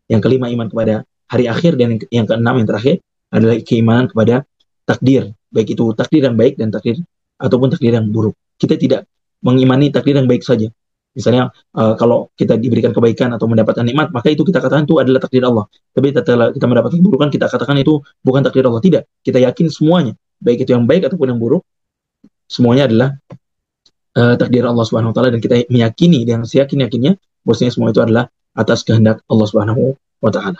yang kelima iman kepada hari akhir, dan yang keenam yang terakhir adalah keimanan kepada takdir, baik itu takdir yang baik dan takdir ataupun takdir yang buruk. Kita tidak mengimani takdir yang baik saja. Misalnya kalau kita diberikan kebaikan atau mendapatkan nikmat, maka itu kita katakan itu adalah takdir Allah. Tapi setelah kita mendapatkan keburukan, kita katakan itu bukan takdir Allah. Tidak, kita yakin semuanya, baik itu yang baik ataupun yang buruk, semuanya adalah takdir Allah Subhanahu wa taala, dan kita meyakini dengan seyakin-yakinnya bahwasanya semua itu adalah atas kehendak Allah Subhanahu wa taala.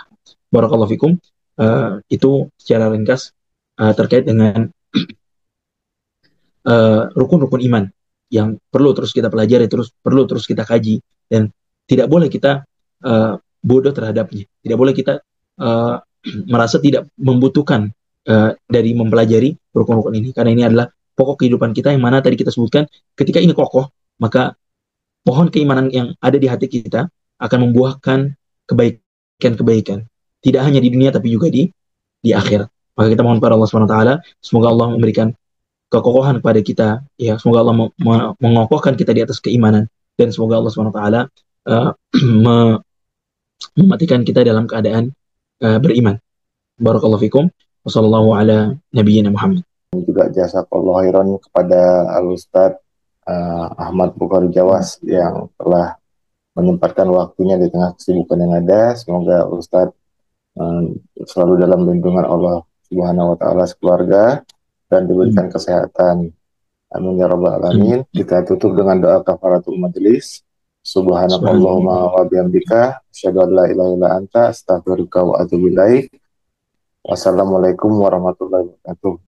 Barakallahu fikum. Itu secara ringkas terkait dengan rukun-rukun iman yang perlu terus kita pelajari, perlu terus kita kaji, dan tidak boleh kita bodoh terhadapnya. Tidak boleh kita merasa tidak membutuhkan dari mempelajari rukun-rukun ini, karena ini adalah pokok kehidupan kita, yang mana tadi kita sebutkan, ketika ini kokoh, maka pohon keimanan yang ada di hati kita akan membuahkan kebaikan-kebaikan, tidak hanya di dunia tapi juga di akhirat. Maka kita mohon kepada Allah Subhanahu wa taala, semoga Allah memberikan kekokohan kepada kita, ya, semoga Allah mengokohkan kita di atas keimanan, dan semoga Allah Subhanahu wa taala mematikan kita dalam keadaan beriman. Barakallahu fikum. Wassallallahu ala nabiyyina Muhammad. Juga jazakallahu khairan kepada Al-Ustadz Ahmad Bukhari Jawas yang telah menyempatkan waktunya di tengah kesibukan yang ada. Semoga Ustadz selalu dalam lindungan Allah Subhanahu wa taala, sekeluarga, dan diberikan kesehatan. Amin ya rabbal alamin. Kita tutup dengan doa kafaratul majelis. Subhanakallahumma wa bihamdika asyhadu an la ilaha illa anta astaghfiruka wa atubu ilaik. Wassalamualaikum warahmatullahi wabarakatuh.